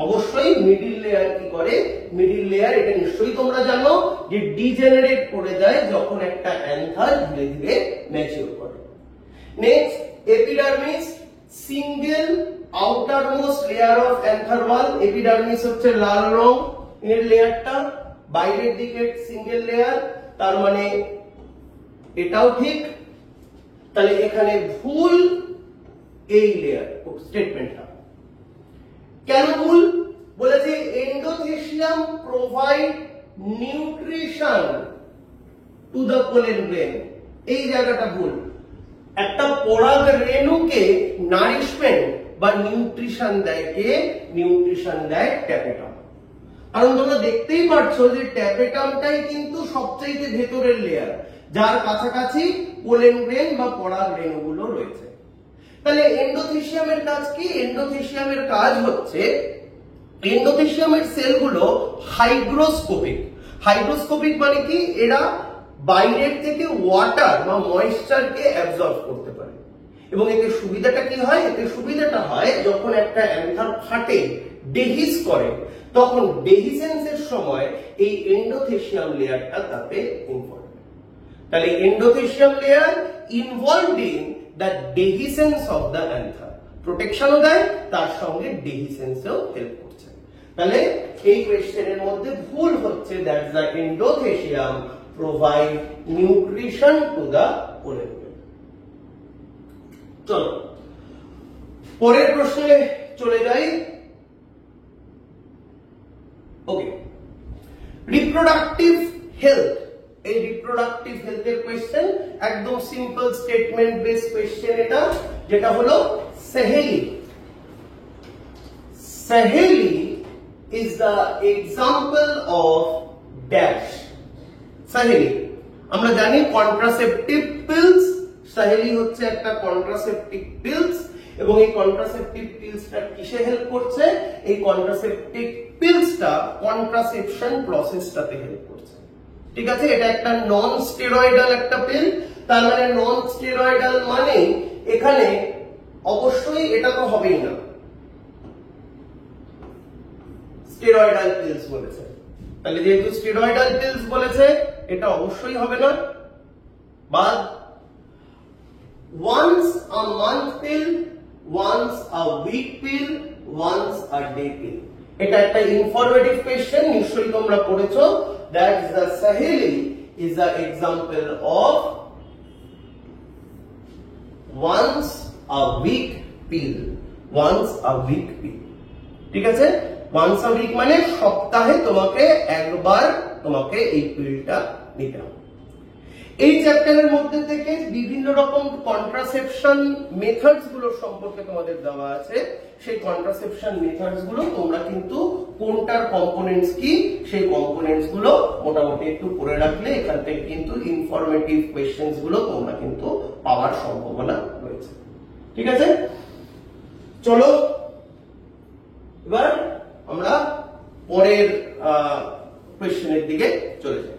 Speaker 1: অবশ্যই মিডিল লেয়ার কি করে? মিডিল লেয়ার, এটা নিশ্চয়ই তোমরা জানো, যে ডিজেনারেট করে যায় যখন একটা অ্যান্থার ধীরে ধীরে ম্যাচিউর করে। Next, epidermis, single outermost layer of anther wall. Epidermis হচ্ছে লাল রং এর লেয়ারটা, বাইরের দিকে সিঙ্গেল লেয়ার, তার মানে এটাও ঠিক। তাহলে এখানে ভুল এই লেয়ার স্টেটমেন্টটা। কেন ভুল? বলেছে endothecium provide nutrition to the pollen grain. এই জায়গাটা ভুল। একটা পরাগ রেণুকে নারিশমেন্ট বা নিউট্রিশন দেয় কে? নিউট্রিশন দেয় ট্যাপেটাম। কারণ তোমরা দেখতেই পাচ্ছো যে ট্যাপেটামটাই কিন্তু সবচেয়ে ভেতরের লেয়ার, যার কাছাকাছি পোলেন গ্রেন বা পরাগ রেণুগুলো রয়েছে। তাহলে এন্ডোথেসিয়ামের কাজ কি? এন্ডোথেসিয়ামের কাজ হচ্ছে, এন্ডোথেসিয়ামের সেলগুলো হাইগ্রোস্কোপিক। হাইগ্রোস্কোপিক মানে কি? এরা বাইরের থেকে ওয়াটার বা ময়েশ্চারকে অ্যাবজর্ব করতে পারে। এবং এতে সুবিধাটা কি হয়? এতে সুবিধাটা হয় যখন একটা অ্যান্থার ফাটে, ডেহিস করে, তখন ডেহিসেন্সের সময় এই এন্ডোথেসিয়াম লেয়ারটা তাতে ইনভলভ। তাহলে endothecium layer involved in the dehiscence of the anther, প্রোটেকশনও দেয়, তার সঙ্গে ডেহিসেন্সেও হেল্প করছে। তাহলে এই কোয়েশ্চেনের মধ্যে ভুল হচ্ছে that the endothecium provide nutrition to the pollen grain. চলো পরের প্রশ্নে চলে যাই। ওকে, রিপ্রোডাক্টিভ হেলথ। এই রিপ্রোডাক্টিভ হেলথের কোয়েশ্চেন একদম সিম্পল স্টেটমেন্ট বেসড কোয়েশ্চেন এটা, যেটা হলো Saheli. Saheli is the example of dash. Saheli আমরা জানি কন্ট্রাসেপটিভ পিলস। সাহেলি হচ্ছে একটা কন্ট্রাসেপটিভ পিলস, এবং এই কন্ট্রাসেপটিভ পিলসটা কিসে হেল্প করছে? এই কন্ট্রাসেপটিভ পিলসটা কন্ট্রাসেপশন প্রসেসটাতে হেল্প করছে। ঠিক আছে, এটা একটা নন স্টেরয়েডাল একটা পিল। তার মানে নন স্টেরয়েডাল মানে এখানে অবশ্যই এটা তো হবেই না, স্টেরয়েডাল পিলস বলেছে। তাহলে যেহেতু স্টেরয়েডাল পিলস বলেছে, এটা অবশ্যই হবে না, বাদ। once a month pill, once a week pill, once a day pill। এটা একটা ইনফরমেটিভ কোয়েশ্চেন, নিশ্চয়ই তোমরা পড়েছো। that is the Saheli is the example of once a week pill, once a week pill। ঠিক আছে, once a week মানে সপ্তাহে তোমাকে একবার তোমাকে এই পিলটা নিতে হবে। এই চ্যাপ্টারের মধ্যে থেকে বিভিন্ন রকম কন্ট্রাসেপশন মেথডস গুলো সম্পর্কে তোমাদের দেওয়া আছে। সেই কন্ট্রাসেপশন মেথডস গুলো তোমরা কিন্তু কোনটার কম্পোনেন্টস কি, সেই কম্পোনেন্টস গুলো মোটামুটি একটু পড়ে রাখলে এখান থেকে কিন্তু ইনফরমেটিভ কোয়েশ্চেন্স গুলো তোমরা কিন্তু পাওয়ার সম্ভাবনা রয়েছে। ঠিক আছে, চলো এবার আমরা পরের কোয়েশ্চেনের দিকে চলে যাই।